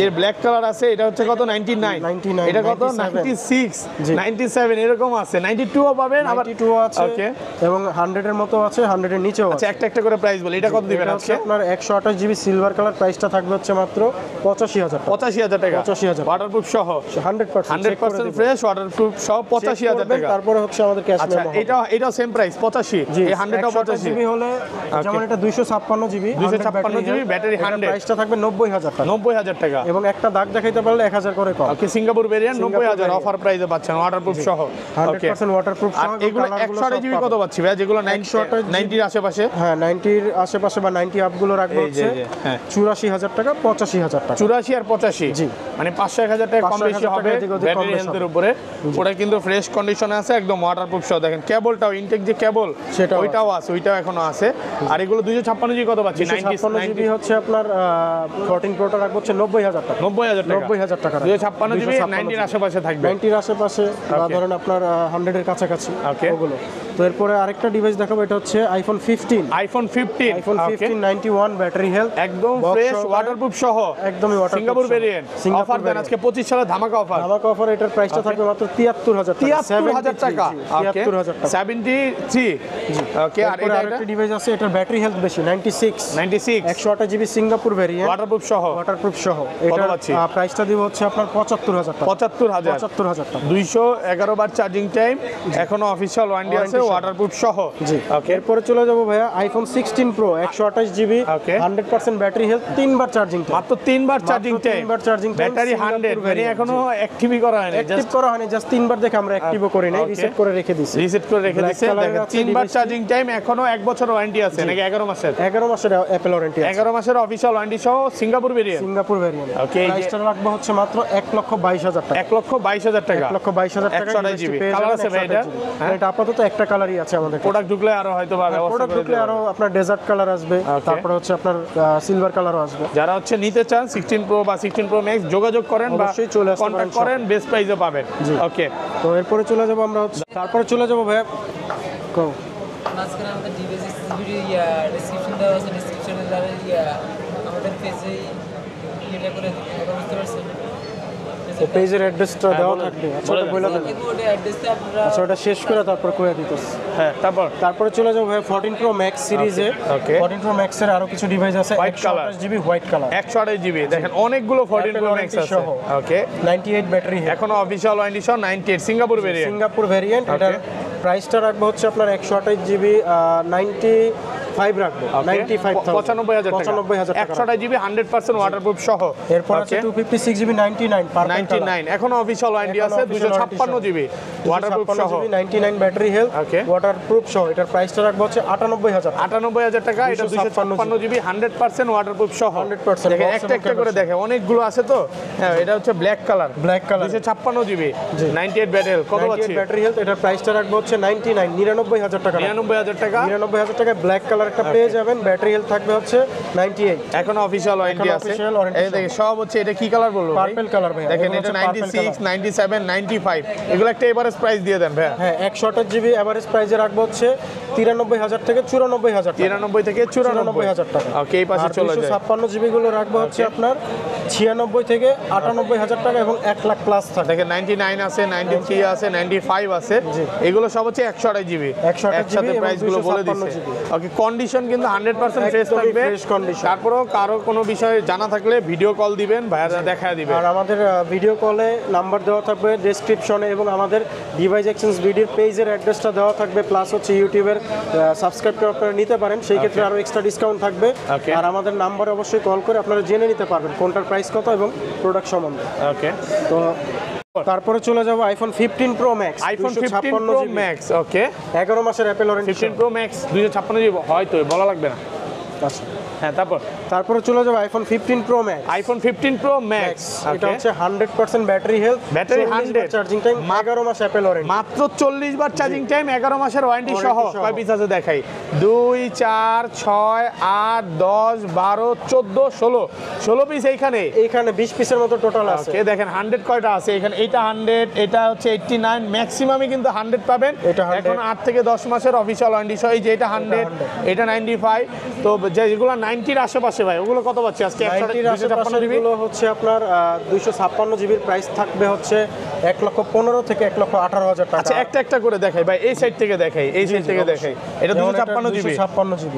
এর ব্ল্যাক কালার আছে, এটা হচ্ছে কত 99, 99, এটা কত 97 96, জি। 97 এরকম আছে, 92ও পাবেন আবার। 92 আছে ওকে, এবং 100 এর মতো আছে, 100 এর নিচেও আচ্ছা, আছে। একটা একটা করে করে প্রাইস বলি, এটা কত দিবেন আজকে? আপনার 128 জিবি সিলভার কালার, প্রাইসটা থাকবে হচ্ছে মাত্র 85,000 টাকা। 85,000 টাকা, 85,000 ওয়াটারপ্রুফ সহ 100% ফ্রেশ ওয়াটারপ্রুফ সহ 85,000 টাকা। তারপরে হচ্ছে আমাদের ক্যাশ আচ্ছা, মেমো। এটাও সেম প্রাইস 85, এই 100টা 85 জিবি হলে যেমন এটা 256 জিবি, 256 জিবি ব্যাটারি 100, প্রাইসটা থাকবে 90,000 টাকা। 90,000 টাকা, এবং একটা দাগ দেখাইতে পারলে 1000 করে কম। ওকে, সিঙ্গাপুর ভেরিয়েন্ট 90,000 অফার প্রাইসে পাচ্ছেন ওয়াটারপ্রুফ সহ। ওকে, 100% ওয়াটারপ্রুফ আর সহ। এগুলো 128 জিবি কত পাচ্ছি ভাই? যেগুলো 90 এর আশেপাশে, হ্যাঁ 90 এর আশেপাশে বা 90 আপ গুলো রাখবো এই যে, হচ্ছে হ্যাঁ 84,000 টাকা, 85,000 টাকা। 84 আর 85, জি। মানে 500-1000 টাকা কম 500-1000 বেশি হবে এদিক ওদিক কম ব্যাটারি বেশি হেলথের হবে। উপরে। ওটা কিন্তু ফ্রেশ কন্ডিশনে আছে, একদম ওয়াটারপ্রুফ সহ। দেখেন কেবলটাও, ইনটেক যে কেবল সেটাও ওইটাও আছে, ওইটাও এখনো আছে। আর এগুলো 256 জিবি কত পাচ্ছি? 256 জিবি হচ্ছে আপনার 14 প্রোটা রাখবো হচ্ছে 90,000 টাকা। 90,000 টাকা, 90,000 টাকা। 256 জিবি 90 এর আশেপাশে থাকবে। 90 এর আশেপাশে বা Okay. ধরেন আপনার 100 এর কাছাকাছি Okay. ওগুলো। তো এরপরে আরেকটা ডিভাইস দেখাবো, এটা হচ্ছে iPhone 15। IPhone 15, iPhone 15 91 battery health, একদম Box ফ্রেশ সহকারে। ওয়াটারপ্রুফ সহ, একদমই waterproof সিঙ্গাপুর সহ। ভেরিয়েন্ট। সিঙ্গাপুর অফার দেন variant। আজকে 25 সালে ধামাকা অফার। ধামাকা অফার, এটার প্রাইসটা থাকবে মাত্র 73,000 টাকা। 73,000 টাকা, 73,000 টাকা। 73, ওকে। আর এরপরে আরেকটা ডিভাইস আছে, এটার ব্যাটারি হেলথ বেশি, 96 96 128 জিবি সিঙ্গাপুর ভেরিয়েন্ট, ওয়াটারপ্রুফ সহ ওয়াটারপ্রুফ সহ। এটার পাচ্ছি? প্রাইসটা দিব হচ্ছে আপনার 75,000 টাকা। 75,000, 75,000 টাকা। 211 বার চার্জিং টাইম, এখনো অফিশিয়াল ওয়ারেন্টি আছে, Warranty সহ। ওয়াটারপ্রুফ সহ। জি। ওকে, এরপরে চলে যাবো ভাইয়া iPhone 16 pro, 128 GB, Okay. 100% battery health, 3 বার চার্জিং টাইম। মাত্র 3 বার চার্জিং টাইম, 3 বার চার্জিং টাইম, ব্যাটারি 100, মানে এখনো অ্যাক্টিভই করা হয়নি, অ্যাক্টিভ করা হয়নি, জাস্ট 3 বার দেখে আমরা অ্যাক্টিভও করি নাই, Okay. রিসেট করে রেখে দিছি। রিসেট করে রেখে Black দিয়েছে। colour দেখেন আছে 3 বার device-টি। চার্জিং টাইম, এখনো 1 বছর ওয়ারেন্টি আছে নাকি 11 মাসের? 11 মাসের অ্যাপেল ওয়ারেন্টি আছে। 11 মাসের অফিশিয়াল ওয়ারেন্টি সহ Singapore variant. Singapore variant. Okay, এই যে- প্রাইসটা রাখবো হচ্ছে মাত্র 1,22,000 টাকা। 1,22,000 টাকা, 1,22,000 টাকা। 128 জিবি। কালার আছে ভাই এটা? হ্যাঁ। এটা আপাতত একটা কালারই আছে আমাদের। প্রোডাক্ট ঢুকলে আরো হয়তো বা ব্যবস্থা প্রোডাক্ট করে ঢুকলে দেওয়া আরো হবে। আপনার ডেজার্ট কালার আসবে, Okay. তারপরে হচ্ছে আপনার সিলভার কালারও আসবে। যারা হচ্ছে নিতে চান 16 প্রো বা 16 প্রো ম্যাক্স, যোগাযোগ করেন বা অবশ্যই চলে আসতে কন্ট্যাক্ট পারেন করেন, বেস্ট প্রাইসে পাবেন। জি। ওকে, তো এরপরে চলে যাবো আমরা হচ্ছে, তারপরে চলে যাবো ভাইয়া কও। মাঝখানে আমাদের ডিভাইসের ভিডিও ডেসক্রিপশন দেওয়া আছে, ডেসক্রিপশনের দ্বারা আমাদের পেজে ইয়েটা করে দিতে বুঝতে পারছেন। তো পেজের অ্যাড্রেসটা দেওয়া থাকবে। আচ্ছা ওটা বলে দেন। ওটা অ্যাড্রেসটা আপনারা আচ্ছা ওটা শেষ করে তারপর কয়ে দিতেছি। হ্যাঁ, তারপরে চলে যাবো ভাই 14 প্রো ম্যাক্স সিরিজে। Okay. 14 প্রো ম্যাক্স এর আরো কিছু ডিভাইস আছে, White color। 128 GB white colour, 128 GB. দেখেন অনেকগুলো 14 প্রো ম্যাক্স warranty আছে। সহ। ওকে, 98 ব্যাটারি হেলথ, এখনো অফিশিয়াল ওয়ারেন্টি সহ 98 সিঙ্গাপুর ভেরিয়েন্ট। Singapore variant. এটার প্রাইসটা রাখবো হচ্ছে আপনার 128 জিবি 95 রাখবো, 95,000 95,000 টাকা, 128 জিবি 100% ওয়াটারপ্রুফ সহ। এরপর আছে 256 জিবি 99 পার্পল 99 এখনো অফিশিয়াল ওয়ারেন্টি আছে, 256 জিবি ওয়াটারপ্রুফ সহ। 99 ব্যাটারি হেলথ, Okay. ওয়াটারপ্রুফ সহ। এটার প্রাইসটা রাখবো হচ্ছে 98,000 98,000 টাকা, এটা 256 জিবি 100% ওয়াটারপ্রুফ সহ। 100% দেখেন box একটা একটা এবং করে দেখে, অনেকগুলো আছে তো। হ্যাঁ, এটা হচ্ছে black colour, black colour, 256 GB 98 battery, কত পাচ্ছি? Battery health. এটার প্রাইসটা রাখবো হচ্ছে 99,000 টাকা। 99,000 টাকা, 99,000 টাকা ব্ল্যাক কালার একটা পেয়ে যাবেন। ব্যাটারি হেলথ থাকবে হচ্ছে 98। এখনো অফিশিয়াল ওয়ারেন্টি এখনো আছে। official warranty এই দেখেন সব হচ্ছে, এটা কি কালার বলবো? পার্পল কালার ভাই। দেখেন এগুলো এটা হচ্ছে purple 96, color। 97, 95, এগুলো একটা এভারেজ প্রাইস দিয়ে দেন ভাইয়া। হ্যাঁ 128 জিবি এভারেজ প্রাইসে রাখবো হচ্ছে 93,000 থেকে 94,000 টাকা। 93 থেকে 94,000 টাকা। ওকে, এই পাশে চলে যায়। 256 জিবি গুলো রাখবো হচ্ছে আপনার 96 থেকে 98,000 টাকা এবং 1 লাখ প্লাস থাকে। দেখেন 99 আছে, 93 আছে, 95 আছে, এগুলো সব হচ্ছে 128 জিবি। 128 একসাথে এবং প্রাইস গুলো বলে 256 দিচ্ছে। জিবি। ওকে, কন্ডিশন কিন্তু 100% ফ্রেশ একদমই থাকবে। fresh condition। তারপরেও কারো কোনো বিষয়ে জানা থাকলে ভিডিও কল দিবেন, ভাইয়ারা দেখায় দিবে। আর আমাদের ভিডিও কলে নাম্বার দেওয়া থাকবে ডেসক্রিপশনে, এবং আমাদের ডিভাইস এক্সচেঞ্জ ভিডিওর পেজের অ্যাড্রেসটা দেওয়া থাকবে, প্লাস হচ্ছে ইউটিউবের সাবস্ক্রাইব করে আপনারা নিতে পারেন, সেই ক্ষেত্রে আরও এক্সট্রা ডিসকাউন্ট থাকবে। Okay. আর আমাদের নাম্বারে অবশ্যই কল করে আপনারা জেনে নিতে পারবেন কোনটার প্রাইস কত এবং প্রোডাক্ট সম্বন্ধে। ওকে, তো তারপরে চলে যাবো iPhone 15 pro max, iPhone 15 pro max. Okay, 11 মাসের Apple warranty. 15 pro max 256 GB, হয়তো বলা লাগবে না। আচ্ছা, হ্যাঁ, তারপরে চলে যাবো iPhone 15 pro max. IPhone 15 pro max, এটা হচ্ছে 100% battery health, Battery 100 charging time, 11 মাস অ্যাপেল ওয়ারেন্টি। মাত্র 40 বার চার্জিং টাইম, 11 মাসের ওয়ারেন্টি সহ। Warranty সহ। কয় পিস আছে দেখাই? 2, 4, 6, 8, 10, 12, 14, 16 পিস এইখানে। এইখানে 20 পিসের মতো টোটাল আছে। ওকে, দেখেন 100 কয়টা আছে এখানে? এটা 100, এটা হচ্ছে 89, ম্যাক্সিমামই কিন্তু 100 পাবেন। এটা 100 এখন 8 থেকে 10 মাসের অফিশিয়াল ওয়ারেন্টি সহ। এই যে এটা 100, এটা 95, তো যেগুলো 90-র আশেপাশে ভাই, ওগুলো কত পাচ্ছি আজকে? 90-র আশেপাশে গুলো হচ্ছে আপনার 256 জিবির প্রাইস থাকবে হচ্ছে 1,15,000 থেকে 1,18,000 টাকা। আচ্ছা একটা একটা করে দেখাই ভাই, এই সাইড থেকে দেখাই, এই সাইড থেকে দেখাই। এটা 256 জিবি,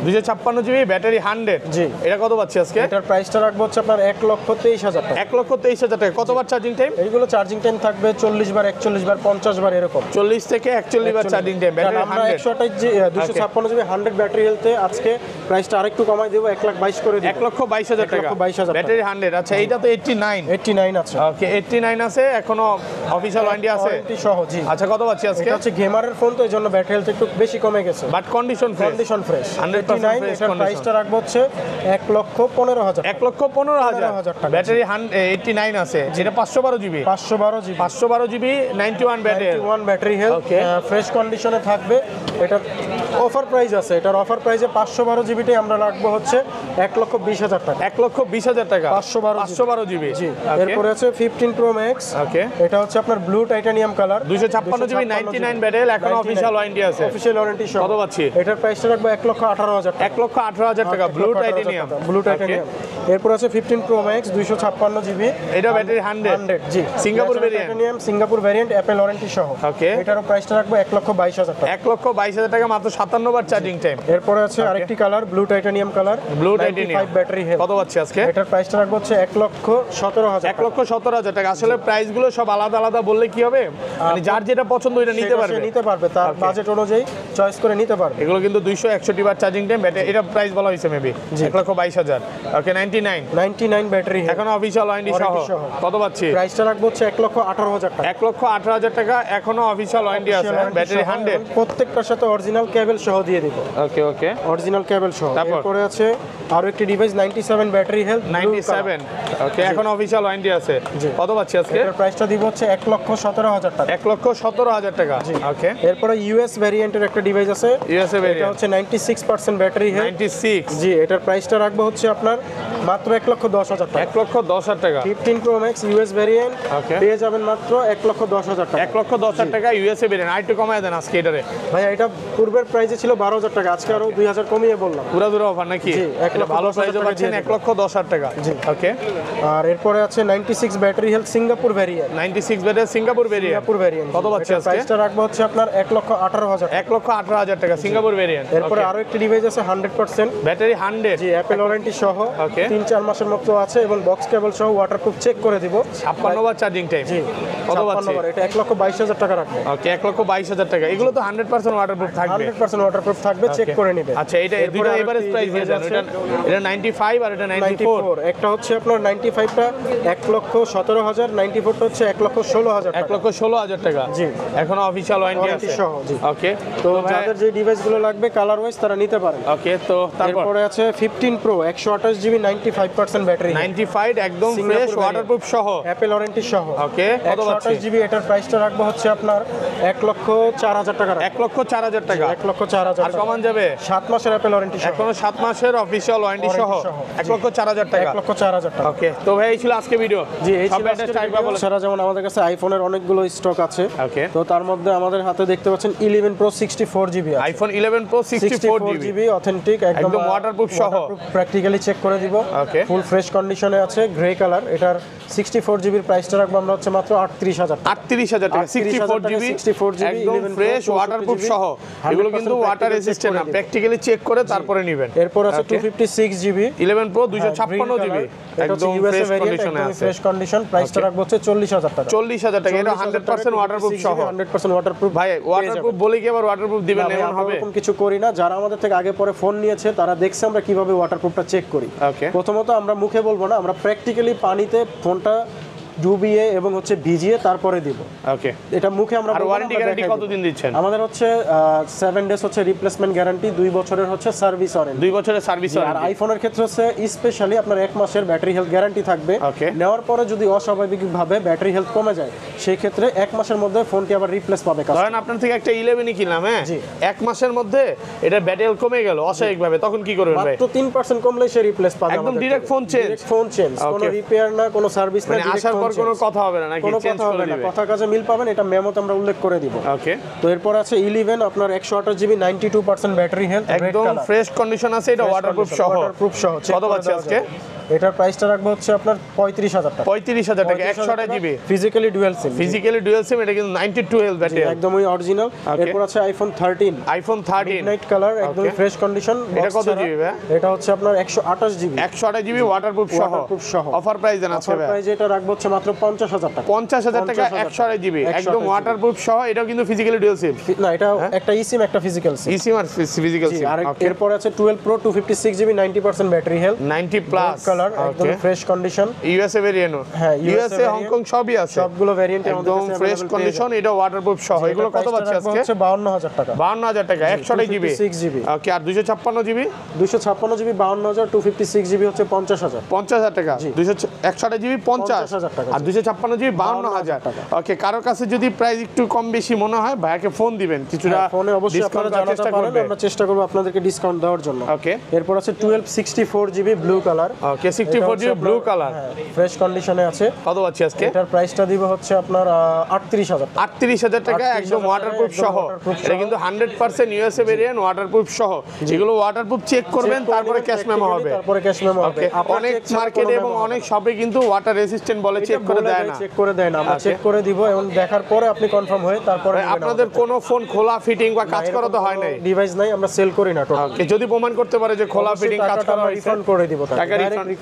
256 জিবি ব্যাটারি 100। জি। এটা কত পাচ্ছি আজকে? এটার প্রাইসটা রাখবো হচ্ছে আপনার 1,23,000 টাকা। 1,23,000 টাকা। কতবার চার্জিং টাইম? এইগুলো চার্জিং টাইম থাকবে 40 বার, 41 বার, 50 বার এরকম। 40 থেকে 41 বার চার্জিং টাইম, ব্যাটারি আমরা 100। 256 জিবি 100 ব্যাটারি হেলথে আজকে প্রাইসটা আরেকটু কমাই দেব, 1,22,000 করে দিব। 1,22,000 টাকা 1,22,000 ব্যাটারি 100। আচ্ছা এইটা তো 89 আছে। ওকে 89 আছে, এখনো অফিশিয়াল ওয়ারেন্টি আছে ওয়ারেন্টি সহ। জি। আচ্ছা কত পাচ্ছি আজকে? এটা হচ্ছে গেমারের ফোন, তো এইজন্য ব্যাটারি হেলথ একটু বেশি কমে গেছে, বাট কন্ডিশন ফ্রেশ। 100% ফ্রেশ এটার প্রাইসটা রাখবো হচ্ছে 1,15,000 1,15,000 টাকা। ব্যাটারি 89 আছে, যেটা 512 GB 512 GB 91 battery 91 battery health, Okay. Fresh কন্ডিশনে থাকবে। এটা অফার প্রাইস আছে, এটার অফার প্রাইসে 512 জিবিটাই আমরা রাখবো হচ্ছে 1,20,000 টাকা। 1,20,000 টাকা 512 জিবি। জি। এরপরে আছে 15 প্রো ম্যাক্স। ওকে এটা হচ্ছে আপনার blue titanium colour, 256 GB 99 battery, এখন অফিশিয়াল ওয়ারেন্টি আছে। অফিশিয়াল ওয়ারেন্টি সহ। কত পাচ্ছি? এটার প্রাইসটা রাখবো 1,18,000 টাকা। 1,18,000 টাকা ব্লু টাইটানিয়াম। Blue titanium. এরপর আছে 15 প্রো ম্যাক্স 256 জিবি, এটা ব্যাটারি 100 জি। Singapore variant, titanium Singapore variant, Apple warranty সহ। ওকে এটারও প্রাইসটা রাখবো 1,22,000 টাকা। 1,22,000 টাকা, মাত্র 57 বার চার্জিং টাইম। এরপরে আছে আরেকটি colour blue titanium colour, blue titanium battery health. কত পাচ্ছি আজকে? এটার প্রাইসটা রাখবো হচ্ছে 1,17,000 1,17,000 টাকা। আসলে প্রাইস গুলো সব আলাদা আলাদা বললে কি হবে, মানে যার যেটা পছন্দ ওইটা নিতে পারবে, তার বাজেট অনুযায়ী চয়েস করে নিতে পারবে। এগুলো কিন্তু 261 বার চার্জিং টাইম ব্যাটারি, এটা প্রাইস বলা হয়েছে মেবি 1,22,000। ওকে 99 ব্যাটারি হেলথ, এখন অফিশিয়াল ওয়ারেন্টি সহ Warranty সহ। কত পাচ্ছি? প্রাইসটা রাখবো হচ্ছে 1,18,000 টাকা। 1,18,000 টাকা, এখনো অফিশিয়াল ওয়ারেন্টি আছে, ব্যাটারি 100। প্রত্যেকটার সাথে অরিজিনাল কেবল সহ দিয়ে দিব। ওকে ওকে অরিজিনাল কেবল সহ। তারপর? এরপরে আছে আরো একটি ডিভাইস 97 ব্যাটারি হেলথ 97। ওকে এখন অফিশিয়াল ওয়ারেন্টি আছে। জি। কত পাচ্ছি আজকে? এটার প্রাইসটা দিব হচ্ছে 1,17,000 টাকা। 1,17,000 টাকা। ওকে এরপরে ইউএস ভ্যারিয়েন্টের একটা ডিভাইস আছে, ইউএসএ এটা ভেরিয়েন্ট হচ্ছে 96% ব্যাটারি হেলথ। 96। জি। এটার প্রাইসটা রাখবো হচ্ছে আপনার মাত্র 1,10,000 টাকা। 1,10,000 টাকা। 15 pro max US variant Okay. পেয়ে যাবেন মাত্র 1,10,000 টাকা। 1,10,000 টাকা ইউএসএ ভেরিয়েন্ট। আরেকটু কমায় দেন আজকে এটারে। ভাইয়া এটা পূর্বের প্রাইসে ছিল 12,000 টাকা, আজকে আরো 2,000 কমিয়ে বললাম। পুরা দূর অফার নাকি? জি, এটা ভালো 1,10,000 প্রাইসে টাকা পাচ্ছেন, দিয়ে 1,10,000 টাকা। জি। ওকে আর এরপরে আছে 96 battery health Singapore variant. 96 battery Singapore variant কত পাচ্ছি আজকে? প্রাইসটা রাখবো হচ্ছে আপনার 1,18,000 টাকা। 1,18,000 টাকা সিঙ্গাপুর ভেরিয়েন্ট। এরপরে আরো একটি ডিভাইস আছে 100% ব্যাটারি 100। জি, অ্যাপল ওয়ারেন্টি সহ, Okay. 3-4 মাসের মতো আছে এবং বক্স কেবল সহ ওয়াটারপ্রুফ চেক করে দিব। 56 বার চার্জিং টাইম। জি। কত 56 পাচ্ছি? বার, এটা 1,22,000 টাকা রাখবো। ওকে 1,22,000 টাকা। এগুলো তো 100% ওয়াটারপ্রুফ থাকবে। 100% ওয়াটারপ্রুফ থাকবে, চেক Okay. করে নিবে। আচ্ছা এটা এরপরে দুটো আরেকটি এভারেজ প্রাইস দিয়ে দেন। device এটা আছে এটা 95 আর এটা 94। 94, একটা হচ্ছে আপনার 95টা 1,17,000, 94টা হচ্ছে 1,16,000 টাকা। 1,16,000 টাকা। জি। এখনো অফিশিয়াল ওয়ারেন্টি Warranty আছে। সহ, জি। ওকে তো যাদের যে ডিভাইসগুলো লাগবে কালার ওয়াইজ তারা নিতে পারেন। ওকে তো তারপর এরপরে আছে 15 প্রো 128 জিবি 95% ব্যাটারি 95 একদম সিঙ্গাপুর ফ্রেশ variant। ওয়াটারপ্রুফ সহ। অ্যাপল ওয়ারেন্টি সহ। ওকে কত পাচ্ছি? 128 জিবি, এটার প্রাইসটা রাখবো হচ্ছে আপনার 1,04,000 টাকা রাখবো। 1,04,000 টাকা। 1,04,000 আর কমান যাবে? 7 মাসের অ্যাপল ওয়ারেন্টি সহ। এখনো 7 মাসের অফিশিয়াল ওয়ারেন্টি সহ Warranty সহ, জি। 1,04,000 টাকা। 1,04,000 টাকা। ওকে তো ভাই এই ছিল আজকে ভিডিও। জি, এই সব ছিল ব্যাটারি আজকের টাইপ ভিডিও। বলে। ছাড়া যেমন আমাদের কাছে আইফোনের অনেকগুলো স্টক আছে। ওকে তো তার মধ্যে আমাদের হাতে দেখতে পাচ্ছেন 11 প্রো 64 জিবি আছে। IPhone 11 pro 64 GB GB authentic, একদম waterproof সহ। প্র্যাকটিক্যালি চেক করে দিব। Okay. ফুল ফ্রেশ কন্ডিশনে আছে, গ্রে কালার। এটার 64 জিবির প্রাইসটা রাখবো আমরা হচ্ছে মাত্র 38,000 টাকা। 38,000 টাকা। 64 জিবি 64 জিবি, একদম 11 ফ্রেশ Pro, ওয়াটারপ্রুফ 64 সহ। এগুলো কিন্তু 100% ওয়াটার practical রেজিস্ট্যান্ট না, check করে দিবে। প্র্যাকটিক্যালি চেক করে তারপরে নেবেন। এরপর আছে Okay. 256 জিবি 11 প্রো 256 জিবি একদম ফ্রেশ কন্ডিশনে আছে। ফ্রেশ কন্ডিশন, প্রাইসটা Okay. রাখবো হচ্ছে 40,000 টাকা। 40,000 টাকা। এটা 100% ওয়াটারপ্রুফ সহ। 100% ওয়াটারপ্রুফ। ভাই ওয়াটারপ্রুফ বলে কি আবার ওয়াটারপ্রুফ দিবেন না ভাই, এমন আমরা হবে? এরকম কিছু করি না। যারা আমাদের থেকে আগে পরে ফোন নিয়েছে তারা দেখছে আমরা কিভাবে ওয়াটারপ্রুফটা চেক করি। Okay. প্রথমত আমরা মুখে বলবো না, আমরা প্র্যাকটিক্যালি পানিতে ফোনটা ডুবিয়ে এবং হচ্ছে ভিজিয়ে তারপরে দিব। ওকে এটা মুখে আমরা আর বলবো না, ওয়ারেন্টি আমরা গ্যারান্টি দেখাই দিব। কতদিন দিচ্ছেন? আমাদের হচ্ছে 7 ডেজ হচ্ছে রিপ্লেসমেন্ট গ্যারান্টি, 2 বছরের হচ্ছে সার্ভিস ওয়ারেন্টি। 2 বছরের সার্ভিস আর আইফোনের ক্ষেত্রে হচ্ছে স্পেশালি আপনার 1 মাসের ব্যাটারি হেলথ গ্যারান্টি থাকবে। Okay. নেওয়ার পরে যদি অস্বাভাবিকভাবে ব্যাটারি হেলথ কমে যায় সেই ক্ষেত্রে 1 মাসের মধ্যে ফোনটি আবার রিপ্লেস পাবে। ধরেন আপনার থেকে একটা 11ই কিনলাম, হ্যাঁ জি। 1 মাসের মধ্যে এটা ব্যাটারি কমে গেল অস্বাভাবিকভাবে, তখন কি করবেন ভাই? মাত্র 3% কমলে সে রিপ্লেস পাবে। একদম direct phone change? Phone change, কোনো Okay. রিপেয়ার না, কোনো সার্ভিস না, মানে direct আসার phone পরে আবার কোনো কথা হবে না নাকি কোনো চেঞ্জ কথা করে হবে না, দিবে? কথা কাজে মিল পাবেন, এটা মেমোতে আমরা উল্লেখ করে দিব। ওকে, তো এরপর আছে 11 আপনার 128 জিবি 92% ব্যাটারি হেলথ, একদম ফ্রেশ কন্ডিশন আছে, এটা ওয়াটারপ্রুফ সহ। ওয়াটারপ্রুফ সহ। কত পাচ্ছি আজকে? এটার প্রাইসটা রাখবো হচ্ছে আপনার 35,000 টাকা। 35,000 টাকা 128 GB physically dual SIM. Physically dual সিম, এটা কিন্তু 92 হেলথ ব্যাটারি, একদমই অরিজিনাল। এরপর আছে আইফোন 13 মিডনাইট কালার, একদমই ফ্রেশ কন্ডিশন। এটা কত জিবি ভাই? এটা হচ্ছে আপনার 128 জিবি 128 ওয়াটারপ্রুফ সহ। অফার প্রাইস জানা আছে ভাই? প্রাইস এটা রাখবো হচ্ছে মাত্র 50,000 টাকা। 50,000 টাকা 128 জিবি একদম ওয়াটারপ্রুফ সহ। এটাও কিন্তু ফিজিক্যালি ডুয়াল সিম না, এটা একটা ই সিম একটা ফিজিক্যাল সিম। ই সিম আর ফিজিক্যাল সিম। আর এরপর আছে 12 pro 256 GB 90% battery health, 90 plus colour, একদম ফ্রেশ কন্ডিশন। ইউএসএ ভেরিয়েন্ট, হ্যাঁ ইউএসএ হংকং সবই আছে, সবগুলো ভেরিয়েন্ট আমাদের একদম কাছে ফ্রেশ কন্ডিশন। এটা ওয়াটারপ্রুফ সহ। এগুলো কত পাচ্ছি আজকে? হচ্ছে 52,000 টাকা। 52,000 টাকা 128 জিবি 256 জিবি। ওকে, আর 256 জিবি 256 জিবি 52,000, 256 জিবি হচ্ছে 50,000। 50,000 টাকা। 128 জিবি 50,000 টাকা। আর 256 জিবি 52,000 টাকা। ওকে, কারো কাছে যদি প্রাইস একটু কম বেশি মনে হয় ভাইয়াকে ফোন দিবেন, কিছুটা ফোনে অবশ্যই ডিসকাউন্ট আপনারা দেওয়ার জানাতে চেষ্টা পারেন, করবে। আমরা চেষ্টা করব আপনাদেরকে ডিসকাউন্ট দেওয়ার জন্য। ওকে, এরপর আছে 1264 জিবি ব্লু কালার। ওকে 64 জিবি ব্লু কালার ফ্রেশ কন্ডিশনে আছে। কত পাচ্ছি আজকে? এটার প্রাইসটা দিব হচ্ছে আপনার 38,000 টাকা। 38,000 টাকা 38,000 একদম ওয়াটারপ্রুফ একদম সহ। waterproof এটা সহ। কিন্তু 100% ইউএসএ ভেরিয়েন্ট ওয়াটারপ্রুফ সহ। যেগুলো ওয়াটারপ্রুফ চেক করবেন, তারপরে ক্যাশ মেমো হবে। তারপরে ক্যাশ মেমো হবে। ওকে, অনেক মার্কেটে এবং অনেক শপে কিন্তু ওয়াটার রেজিস্ট্যান্ট বলে চেক করে দেয় না। চেক করে দেয় না, আমরা চেক করে দিব এবং দেখার পরে আপনি কনফার্ম হয়ে তারপরে ভাই, আপনাদের কোনো ফোন খোলা ফিটিং বা কাজ করা তো হয় নাই? ডিভাইস নাই, আমরা সেল করি না টোটাল। ওকে, যদি প্রমাণ করতে পারে যে খোলা ফিটিং কাজ করা হয়েছে, রিফান্ড করে দিব, টাকা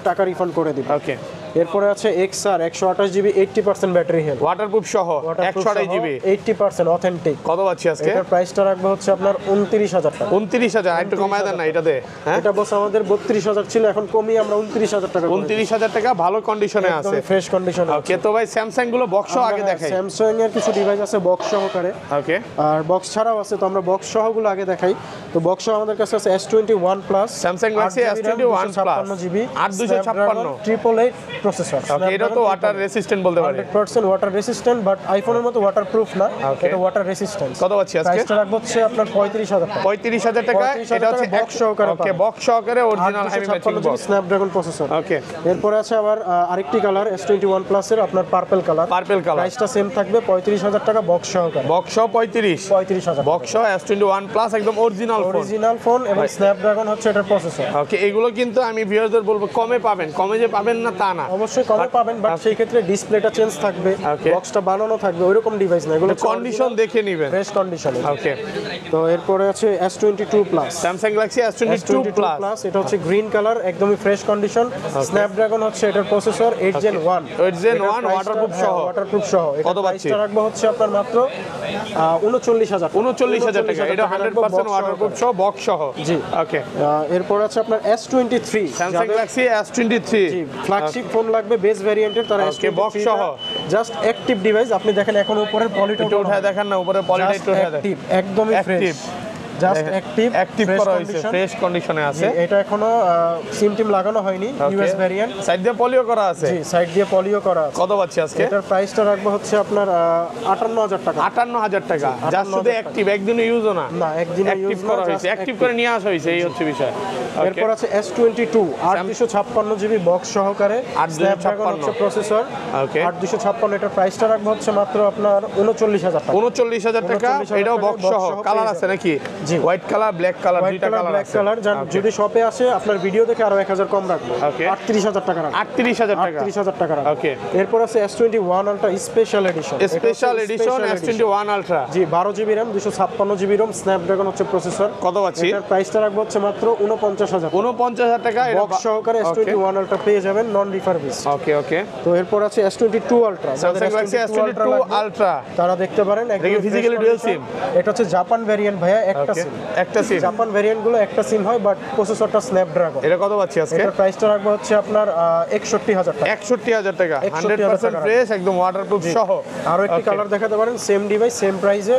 টাকা রিফান্ড করে দিব। ওকে, এরপরে আছে XR 128 GB 80% battery health, waterproof সহ 128 জিবি 80% অথেন্টিক। কত পাচ্ছি আজকে? এটার প্রাইসটা রাখবো হচ্ছে আপনার 29,000 টাকা। 29,000 একটু কমায় দেন না এটাতে? হ্যাঁ, এটা বস আমাদের 32,000 ছিল, এখন কমিয়ে আমরা 29,000 টাকা 29,000 টাকা ভালো কন্ডিশনে আছে, ফ্রেশ কন্ডিশনে। ওকে। তো ভাই স্যামসাং গুলো বক্স আগে দেখাই। স্যামসাং এর কিছু ডিভাইস আছে বক্স সহকারে, ওকে, আর বক্স ছাড়াও আছে, তো আমরা বক্স সহগুলো আগে দেখাই। তো বক্স সহ আমাদের কাছে আছে S21 plus, Samsung Galaxy S21 plus GB 8256 888 processor. Okay, এটা তো ওয়াটার রেসিস্ট্যান্ট বলতে পারে। 100% ওয়াটার রেসিস্ট্যান্ট, বাট আইফোনের মতো ওয়াটারপ্রুফ না, Okay. এটা ওয়াটার রেসিস্ট্যান্ট। কত পাচ্ছি আজকে? প্রাইসটা রাখবো হচ্ছে আপনার 35,000 টাকা। 35,000 টাকা। 35,000 এটা হচ্ছে টাকা box সহকারে ওকে, পাবেন। বক্স সহকারে original heavy matching 856 GB box. Snapdragon processor. Okay, এরপরে আছে আবার আরেকটি কালার S21 প্লাসের আপনার পার্পল কালার। পার্পল কালার, প্রাইসটা সেম থাকবে 35,000 টাকা বক্স সহকারে। বক্স সহ 35,000 বক্স S21 প্লাস একদম অরিজিনাল ফোন। অরিজিনাল ফোন এবং স্ন্যাপড্রাগন হচ্ছে এটার প্রসেসর। ওকে, এগুলো কিন্তু আমি ভিউয়ারদের বলবো কমে পাবেন, কমে যে পাবেন না তা না, অবশ্যই কমে পাবেন, বাট সেই ক্ষেত্রে ডিসপ্লেটা চেঞ্জ থাকবে, Okay. বক্সটা বানানো থাকবে, ওইরকম ডিভাইস না, এগুলো কন্ডিশন দেখে নেবেন। ফ্রেশ কন্ডিশনে। ওকে, তো এরপরে আছে S22 plus, Samsung Galaxy S22 plus, এটা হচ্ছে গ্রিন কালার, একদমই ফ্রেশ কন্ডিশন। স্ন্যাপড্রাগন হচ্ছে এটার প্রসেসর 8 Gen 1, 8 Gen 1 ওয়াটারপ্রুফ সহ। ওয়াটারপ্রুফ সহ। কত পাচ্ছি? প্রাইসটা রাখবো হচ্ছে আপনার মাত্র 39,000 39,000 টাকা। এটা 100% ওয়াটারপ্রুফ সহ, বক্স সহ। জি। ওকে, এরপর আছে আপনার S23, Samsung Galaxy S23 flagship phone লাগবে বেস ভেরিয়েন্টের, তারা Okay, box সহ। Just active device. আপনি দেখেন এখন উপরের পলিটা একটু উঠায় দেখেন না, উপরে পলিটা একটু উঠায় দেখেন। একদমই ফ্রেশ, জাস্ট অ্যাক্টিভ করা হয়েছে, ফ্রেশ কন্ডিশনে আছে। এটা এখনো সিম টিম লাগানো হয়নি, ইউএস ভেরিয়েন্ট। সাইড দিয়ে পলিও করা আছে। জি, সাইড দিয়ে পলিও করা আছে। কত পাচ্ছি আজকে? এটার প্রাইসটা রাখবো হচ্ছে আপনার 58,000 টাকা। 58,000 টাকা। জাস্ট শুধু অ্যাক্টিভ, একদিনও ইউজও না। না, একদিনে অ্যাক্টিভ ইউজ করা হয়েছে, অ্যাক্টিভ করে নিয়ে আসা হয়েছে, এই হচ্ছে বিষয়। এরপর আছে S22 856 জিবি বক্স সহকারে, 856 প্রসেসর, ওকে, 856। এটার প্রাইসটা রাখবো হচ্ছে মাত্র আপনার 39,000 টাকা। 39,000 টাকা। 39,000 এটাও টাকা বক্স box সহ। সহ কালার পেয়ে আছে নাকি? জি। White colour, black colour, white দুইটা কালার, কালার ব্ল্যাক আছে। কালার। যদি শপে আসে আপনার ভিডিও দেখে আরো 1000 কম রাখবো, Okay. 38,000 টাকা রাখবো। 38,000 টাকা। 38,000 টাকা রাখবো। ওকে, এরপর আছে S21 ultra special edition. Special edition S21 ultra. জি, 12 GB RAM 256 GB ROM, Snapdragon হচ্ছে প্রসেসর। কত পাচ্ছি? এটার প্রাইসটা রাখবো হচ্ছে মাত্র 49,000। 49,000 টাকা। এটা বক্স সহকারে S21 আলট্রা পেয়ে যাবেন, নন রিফারবিশ। ওকে, ওকে। তো এরপর আছে S22 ultra. Samsung Galaxy S22 ultra. তারা দেখতে পারেন এটা কি physically dual SIM? এটা হচ্ছে জাপান ভেরিয়েন্ট ভাইয়া, একটা ওকে, সিম। একটা সিম। জাপান ভেরিয়েন্ট গুলো একটা সিম হয়, বাট প্রসেসরটা স্ন্যাপড্রাগন। এটা কত পাচ্ছি আজকে? এটার প্রাইসটা রাখবো হচ্ছে আপনার 61,000 টাকা। 61,000 টাকা। 61,000 100% টাকা। ফ্রেশ, একদম ওয়াটারপ্রুফ সহ। আরো একটি Okay. কালার দেখাতে পারেন, সেম ডিভাইস সেম প্রাইসে।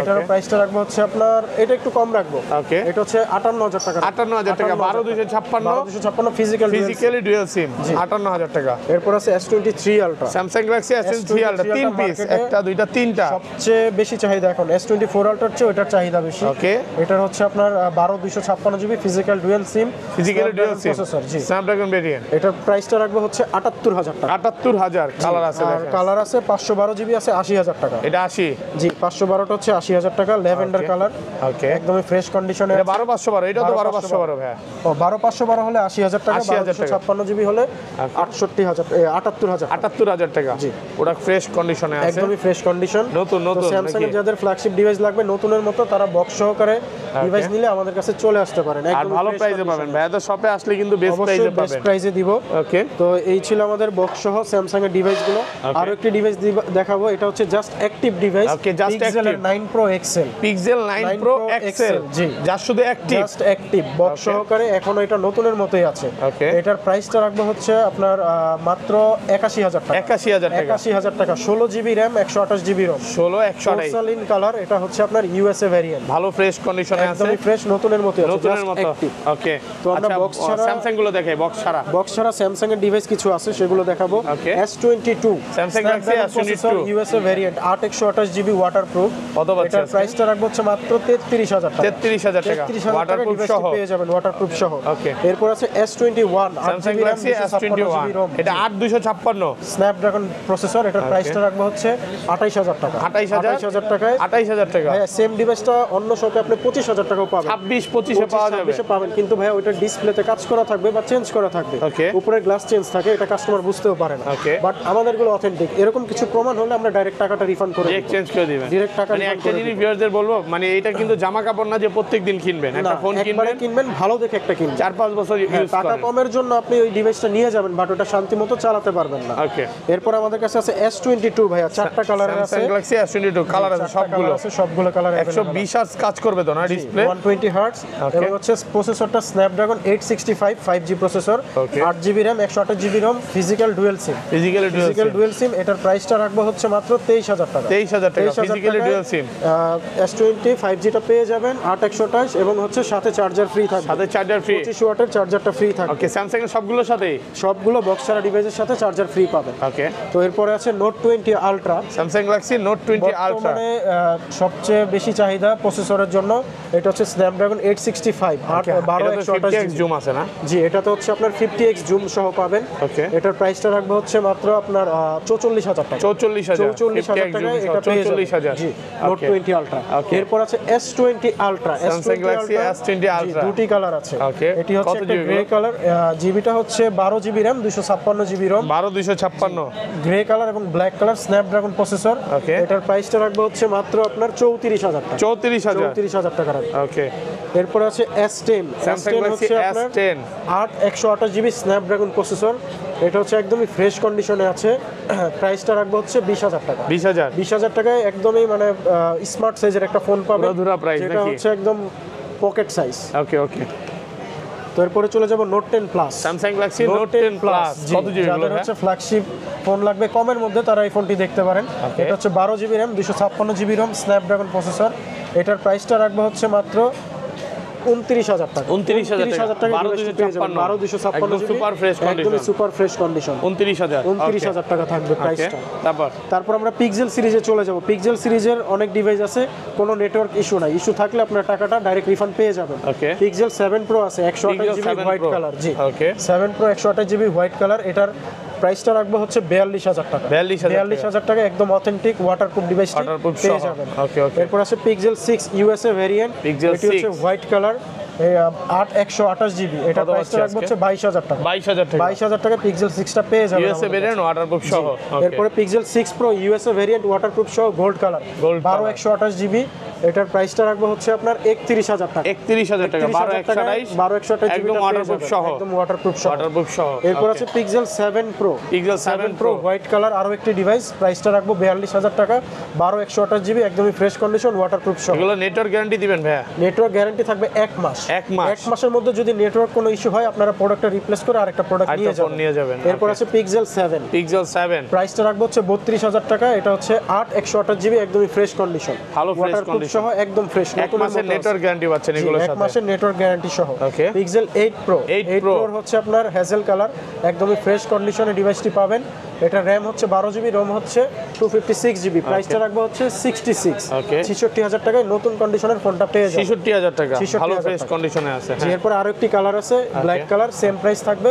এটার প্রাইসটা রাখবো হচ্ছে আপনার, এটা একটু কম রাখবো, ওকে, এটা হচ্ছে 58,000 টাকা। 58,000 টাকা। 12,256 12,256 ফিজিক্যাল। ফিজিক্যালি ডুয়াল সিম, 58,000 টাকা। এরপর আছে S23 ultra. Samsung Galaxy S23 ultra, 3 piece, মার্কেটে একটা, দুইটা, তিনটা। সবচেয়ে বেশি চাহিদা এখন S24 আলট্রার চেয়ে ওটার চাহিদা বেশি। ওকে, এটার হচ্ছে আপনার 12256 জিবি ফিজিক্যাল ডুয়াল সিম, ফিজিক্যাল ডুয়াল সিম প্রসেসর। জি, স্ন্যাপড্রাগন ভেরিয়েন্ট। এটার প্রাইসটা রাখবো হচ্ছে 78000 টাকা। 78000 কালার আছে আর দেখেন। কালার আছে 512 জিবি আছে 80000 টাকা। এটা 80। জি, 512টা হচ্ছে 80000 টাকা, ল্যাভেন্ডার কালার, ওকে। একদমই ফ্রেশ কন্ডিশনে। এটা 12512, এটা তো 12512 ভাই। ও 12512 হলে 80000 টাকা, 80,000 টাকা। 256 জিবি হলে 78000 78000 টাকা। জি। ওটা ফ্রেশ কন্ডিশনে আছে, একদমই ফ্রেশ কন্ডিশন। নতুন নতুন স্যামসাং এর নাকি? যাদের ফ্ল্যাগশিপ ডিভাইস লাগবে নতুনের মতো, তারা বক্স সহকারে ডিভাইস নিলে আমাদের কাছে চলে আসতে পারেন। আর একদম ভালো প্রাইসে পাবেন ভাই, তো শপে আসলে কিন্তু বেস্ট প্রাইসে অবশ্যই বেস্ট পাবেন। প্রাইসে দিব। ওকে। তো এই ছিল আমাদের বক্স সহ স্যামসাং এর ডিভাইসগুলো। আরো একটি ডিভাইস দেখাবো, এটা হচ্ছে just active device. Okay, just active। 9 Pro XL, pixel 9 Pro XL, জি। যা শুধু অ্যাক্টিভ। জাস্ট অ্যাক্টিভ বক্স সহকারে, এখনো এটা নতুনের মতোই আছে। Okay. এটার প্রাইসটা রাখবো হচ্ছে আপনার মাত্র 81000 টাকা। 81000 টাকা। 81000 টাকা, 16 GB RAM, 128 GB ROM, 16 128। Porcelain colour. এটা হচ্ছে আপনার ইউএসএ ভ্যারিয়েন্ট, ভালো ফ্রেশ কন্ডিশনে আছে, একদমই ফ্রেশ নতুনের মতো আছে, নতুনের just মতো। active। ওকে। তো আমরা box ছাড়া- স্যামসাং গুলো দেখাই, বক্স ছাড়া। বক্স ছাড়া স্যামসাং এর ডিভাইস কিছু আছে, সেগুলো দেখাবো। Okay. S22 Samsung Galaxy S22 USA variant, 8128 GB waterproof. কত পাচ্ছেন এটার আজকে? প্রাইসটা রাখবো হচ্ছে মাত্র 33000 টাকা। 33000 টাকা, 33000 টাকা ওয়াটারপ্রুফ ডিভাইসটি সহ। পেয়ে যাবেন, ওয়াটারপ্রুফ সহ। Okay. এরপর আছে S21 স্যামসাং গ্যালাক্সি S21, এটা 8256, স্ন্যাপড্রাগন প্রসেসর। এটার প্রাইসটা রাখবো হচ্ছে 28000 টাকা। 28000 টাকায়। 28000 টাকা। ভাইয়া সেম ডিভাইসটা অন্য শপে আপনি 25000 টাকাও পাবেন, 26 25 এ পাওয়া যাবে। 26 পাবেন, কিন্তু ভাইয়া ওইটা ডিসপ্লেতে কাজ করা থাকবে বা চেঞ্জ করা থাকবে। Okay. উপরে গ্লাস চেঞ্জ থাকে, এটা কাস্টমার বুঝতেও পারে না। Okay. বাট আমাদেরগুলো অথেন্টিক। এরকম কিছু প্রমাণ হলে আমরা ডাইরেক্ট টাকাটা রিফান্ড করে দিই। এক্সচেঞ্জ করে দিবেন। Direct টাকা মানে refund একটা করে জিনিস দিবেন। ভিউয়ারদের বলবো, মানে এটা কিন্তু জামা কাপড় না যে প্রত্যেকদিন কিনবেন, না, একটা ফোন একবারে কিনবেন কিনবেন, ভালো দেখে একটা কিনবেন। 4-5 বছর হ্যাঁ, ইউজ টাকা করেন। কমের জন্য আপনি ওই ডিভাইসটা নিয়ে যাবেন, বাট ওটা শান্তি মতো চালাতে পারবেন না। ওকে। এরপর আমাদের কাছে আছে S22 ভাইয়া, 4টা কালারের আছে। স্যামসাং গ্যালাক্সি S22 কালার আছে 4টা সবগুলো। কালার আছে, সবগুলো কালার 120 হার্জ কাজ করবে তো না ডিসপ্লে? 120 হার্টজ। Okay. এবং হচ্ছে প্রসেসরটা Snapdragon 865 5G processor, Okay. 8GB RAM, 128GB ROM, physical dual SIM. Physically physical dual SIM. এটার প্রাইসটা রাখবো হচ্ছে মাত্র 23000 টাকা। 23000 টাকা ফিজিক্যালি ডুয়াল সিম। S20 5Gটা পেয়ে যাবেন 8128, এবং হচ্ছে সাথে চার্জার ফ্রি থাকবে, সাথে চার্জার ফ্রি। 25 ওয়াটের চার্জারটা ফ্রি থাকবে। ওকে, স্যামসাং এর সবগুলোর সাথেই। সবগুলো বক্স ছাড়া ডিভাইসের সাথে চার্জার ফ্রি পাবেন। ওকে। তো এরপরে আছে note 20 ultra. Samsung Galaxy note 20 ultra. বর্তমানে সবচেয়ে বেশি চাহিদা প্রসেসরের জন্য। এটা হচ্ছে স্ন্যাপড্রাগন 865 12128 জুম আছে না? জি, এটাতে হচ্ছে আপনার 50x জুম সহ পাবেন। ওকে। এটার প্রাইসটা রাখবো হচ্ছে মাত্র আপনার 44000 টাকা। 44000 44000 টাকায় এটা পেয়ে যাবেন। 44000। জি, নোট 20 আলট্রা। Okay. এরপর আছে S20 ultra. Samsung Galaxy S20 Ultra। দুটি কালার আছে। Okay. এটি হচ্ছে কত একটা GB গ্রে কালার, জিবিটা হচ্ছে 12GB RAM, 256GB ROM, 12256। Grey colour এবং black colour, Snapdragon processor. Okay. এটার প্রাইসটা রাখবো হচ্ছে মাত্র আপনার 34000 টাকা। 34000। 34000 টাকা রাখবো। ওকে। এরপর আছে S10। Samsung S10 Galaxy হচ্ছে আপনার S10 128GB স্ন্যাপড্রাগন প্রসেসর। এটা হচ্ছে একদমই ফ্রেশ কন্ডিশনে আছে। প্রাইসটা রাখবো হচ্ছে 20000 টাকা। 20000। 20000 টাকায় একদমই মানে স্মার্ট সাইজের একটা ফোন পাবেন, পুরোধুরা price যেটা নাকি? হচ্ছে একদম পকেট সাইজ। ওকে ওকে। তো এরপরে চলে যাব note 10 plus. Samsung Galaxy note 10 plus. কত জিবি গুলো? যাদের হচ্ছে ফ্ল্যাগশিপ ফোন লাগবে কমের মধ্যে, তারা এই ফোনটি দেখতে পারেন। Okay. এটা হচ্ছে 12GB RAM, 256GB ROM, Snapdragon processor. এটার প্রাইসটা রাখবো হচ্ছে মাত্র 29000 টাকা। 29000 টাকা। 12256 একদম সুপার ফ্রেশ একদমই কন্ডিশন। Super fresh condition. 29000। 29000 টাকা থাকবে প্রাইসটা। তারপর আমরা পিক্সেল সিরিজে চলে যাব। পিক্সেল সিরিজের অনেক ডিভাইস আছে, কোনো নেটওয়ার্ক ইস্যু নাই। ইস্যু থাকলে আপনার টাকাটা ডাইরেক্ট রিফান্ড পেয়ে যাবেন। Okay. পিক্সেল 7 Pro আছে 128GB 7 হোয়াইট Pro। কালার। জি, Okay. 7 Pro 128GB white colour. এটার প্রাইসটা রাখবো হচ্ছে 42000 টাকা। 42000 টাকা, একদম অথেন্টিক ওয়াটারপ্রুফ ডিভাইসটি Waterproof পেয়ে সহ। যাবেন। Okay, okay. এরপর আছে পিক্সেল 6 ইউএসএ ভেরিয়েন্ট। Pixel এটি হচ্ছে 6 হোয়াইট কালার, 128GB। এটা কত প্রাইসটা পাচ্ছি রাখবো আজকে? হচ্ছে 22000 টাকা। 22000 টাকা। 22000 টাকা পিক্সেল 6টা পেয়ে যাবেন ইউএসএ আমাদের ভেরিয়েন্ট ওয়াটারপ্রুফ কাছে। সহ। জি। এরপরে Pixel 6 Pro USA variant waterproof সহ gold colour, Gold color। 128GB। এটার প্রাইসটা রাখবো হচ্ছে আপনার 31000 টাকা। 31000 টাকা। 128GB একদম ওয়াটারপ্রুফ সহ। একদম ওয়াটারপ্রুফ সহ। ওয়াটারপ্রুফ সহ। এরপর আছে pixel 7 Pro। Pixel 7 Pro white colour, আরো একটি ডিভাইস। প্রাইসটা রাখবো 42000 টাকা, 128GB, একদমই ফ্রেশ কন্ডিশন, ওয়াটারপ্রুফ সহ। এগুলো নেটওয়ার্ক গ্যারান্টি দিবেন ভাইয়া? নেটওয়ার্ক গ্যারান্টি থাকবে 1 মাস। 1 মাস। 1 মাসের মধ্যে যদি নেটওয়ার্ক কোনো ইস্যু হয়, আপনারা প্রোডাক্টটা রিপ্লেস করে আরেকটা প্রোডাক্ট আরেকটা ফোন নিয়ে যাবেন। এরপর Okay. আছে পিক্সেল 7। পিক্সেল 7 প্রাইসটা রাখবো হচ্ছে 32000 টাকা। এটা হচ্ছে 128GB, একদমই ফ্রেশ কন্ডিশন, ভালো fresh ওয়াটারপ্রুফ condition। সহ, একদম ফ্রেশ। 1 মাসের নেটওয়ার্ক গ্যারান্টি পাচ্ছেন এগুলোর 1 সাথে। মাসের নেটওয়ার্ক গ্যারান্টি সহ। Okay. Pixel 8 Pro। 8 8 Pro Pro হচ্ছে আপনার হ্যাজেল কালার, একদমই ফ্রেশ কন্ডিশনে ডিভাইসটি পাবেন। এটা র্যাম হচ্ছে 12 GB, রোম হচ্ছে 256 GB, প্রাইসটা রাখবো হচ্ছে 66, Okay. 66,000 টাকায় নতুন কন্ডিশনের ফোনটা পেয়ে যাবেন। 66,000 টাকা, 66,000 ভালো ফ্রেশ টাকা। কন্ডিশনে আছে। জি, এরপর আরো একটি কালার আছে ব্ল্যাক কালার, সেম প্রাইস থাকবে।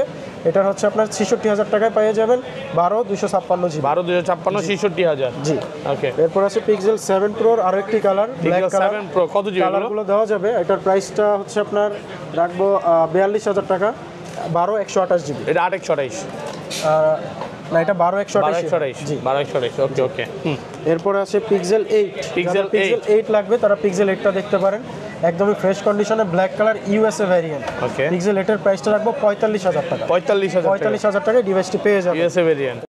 এটা হচ্ছে আপনার 66,000 টাকায় পেয়ে যাবেন 12,256 GB। 12,256, 66,000। জি, ওকে। এরপর আছে পিক্সেল 7 প্রোর আরো একটি colour black Pixel colour. 7 Pro কত জিবি এগুলো? কালারগুলো দেওয়া যাবে। এটার প্রাইসটা হচ্ছে আপনার রাখবো 42,000 টাকা, 12,128 GB। এটা 8/128, না, এটা 12,128। 12/128, জি। 12/128। ওকে ওকে। এরপর আছে পিক্সেল 8। Pixel পিক্সেল 8 লাগবে তারা পিক্সেল 8টা দেখতে পারেন, একদমই ফ্রেশ কন্ডিশনে black colour USA variant. Okay. Pixel 8 এর প্রাইসটা রাখবো 45,000 টাকা। 45,000 টাকা 45,000 টাকায় ডিভাইসটি পেয়ে যাবেন। USA variant.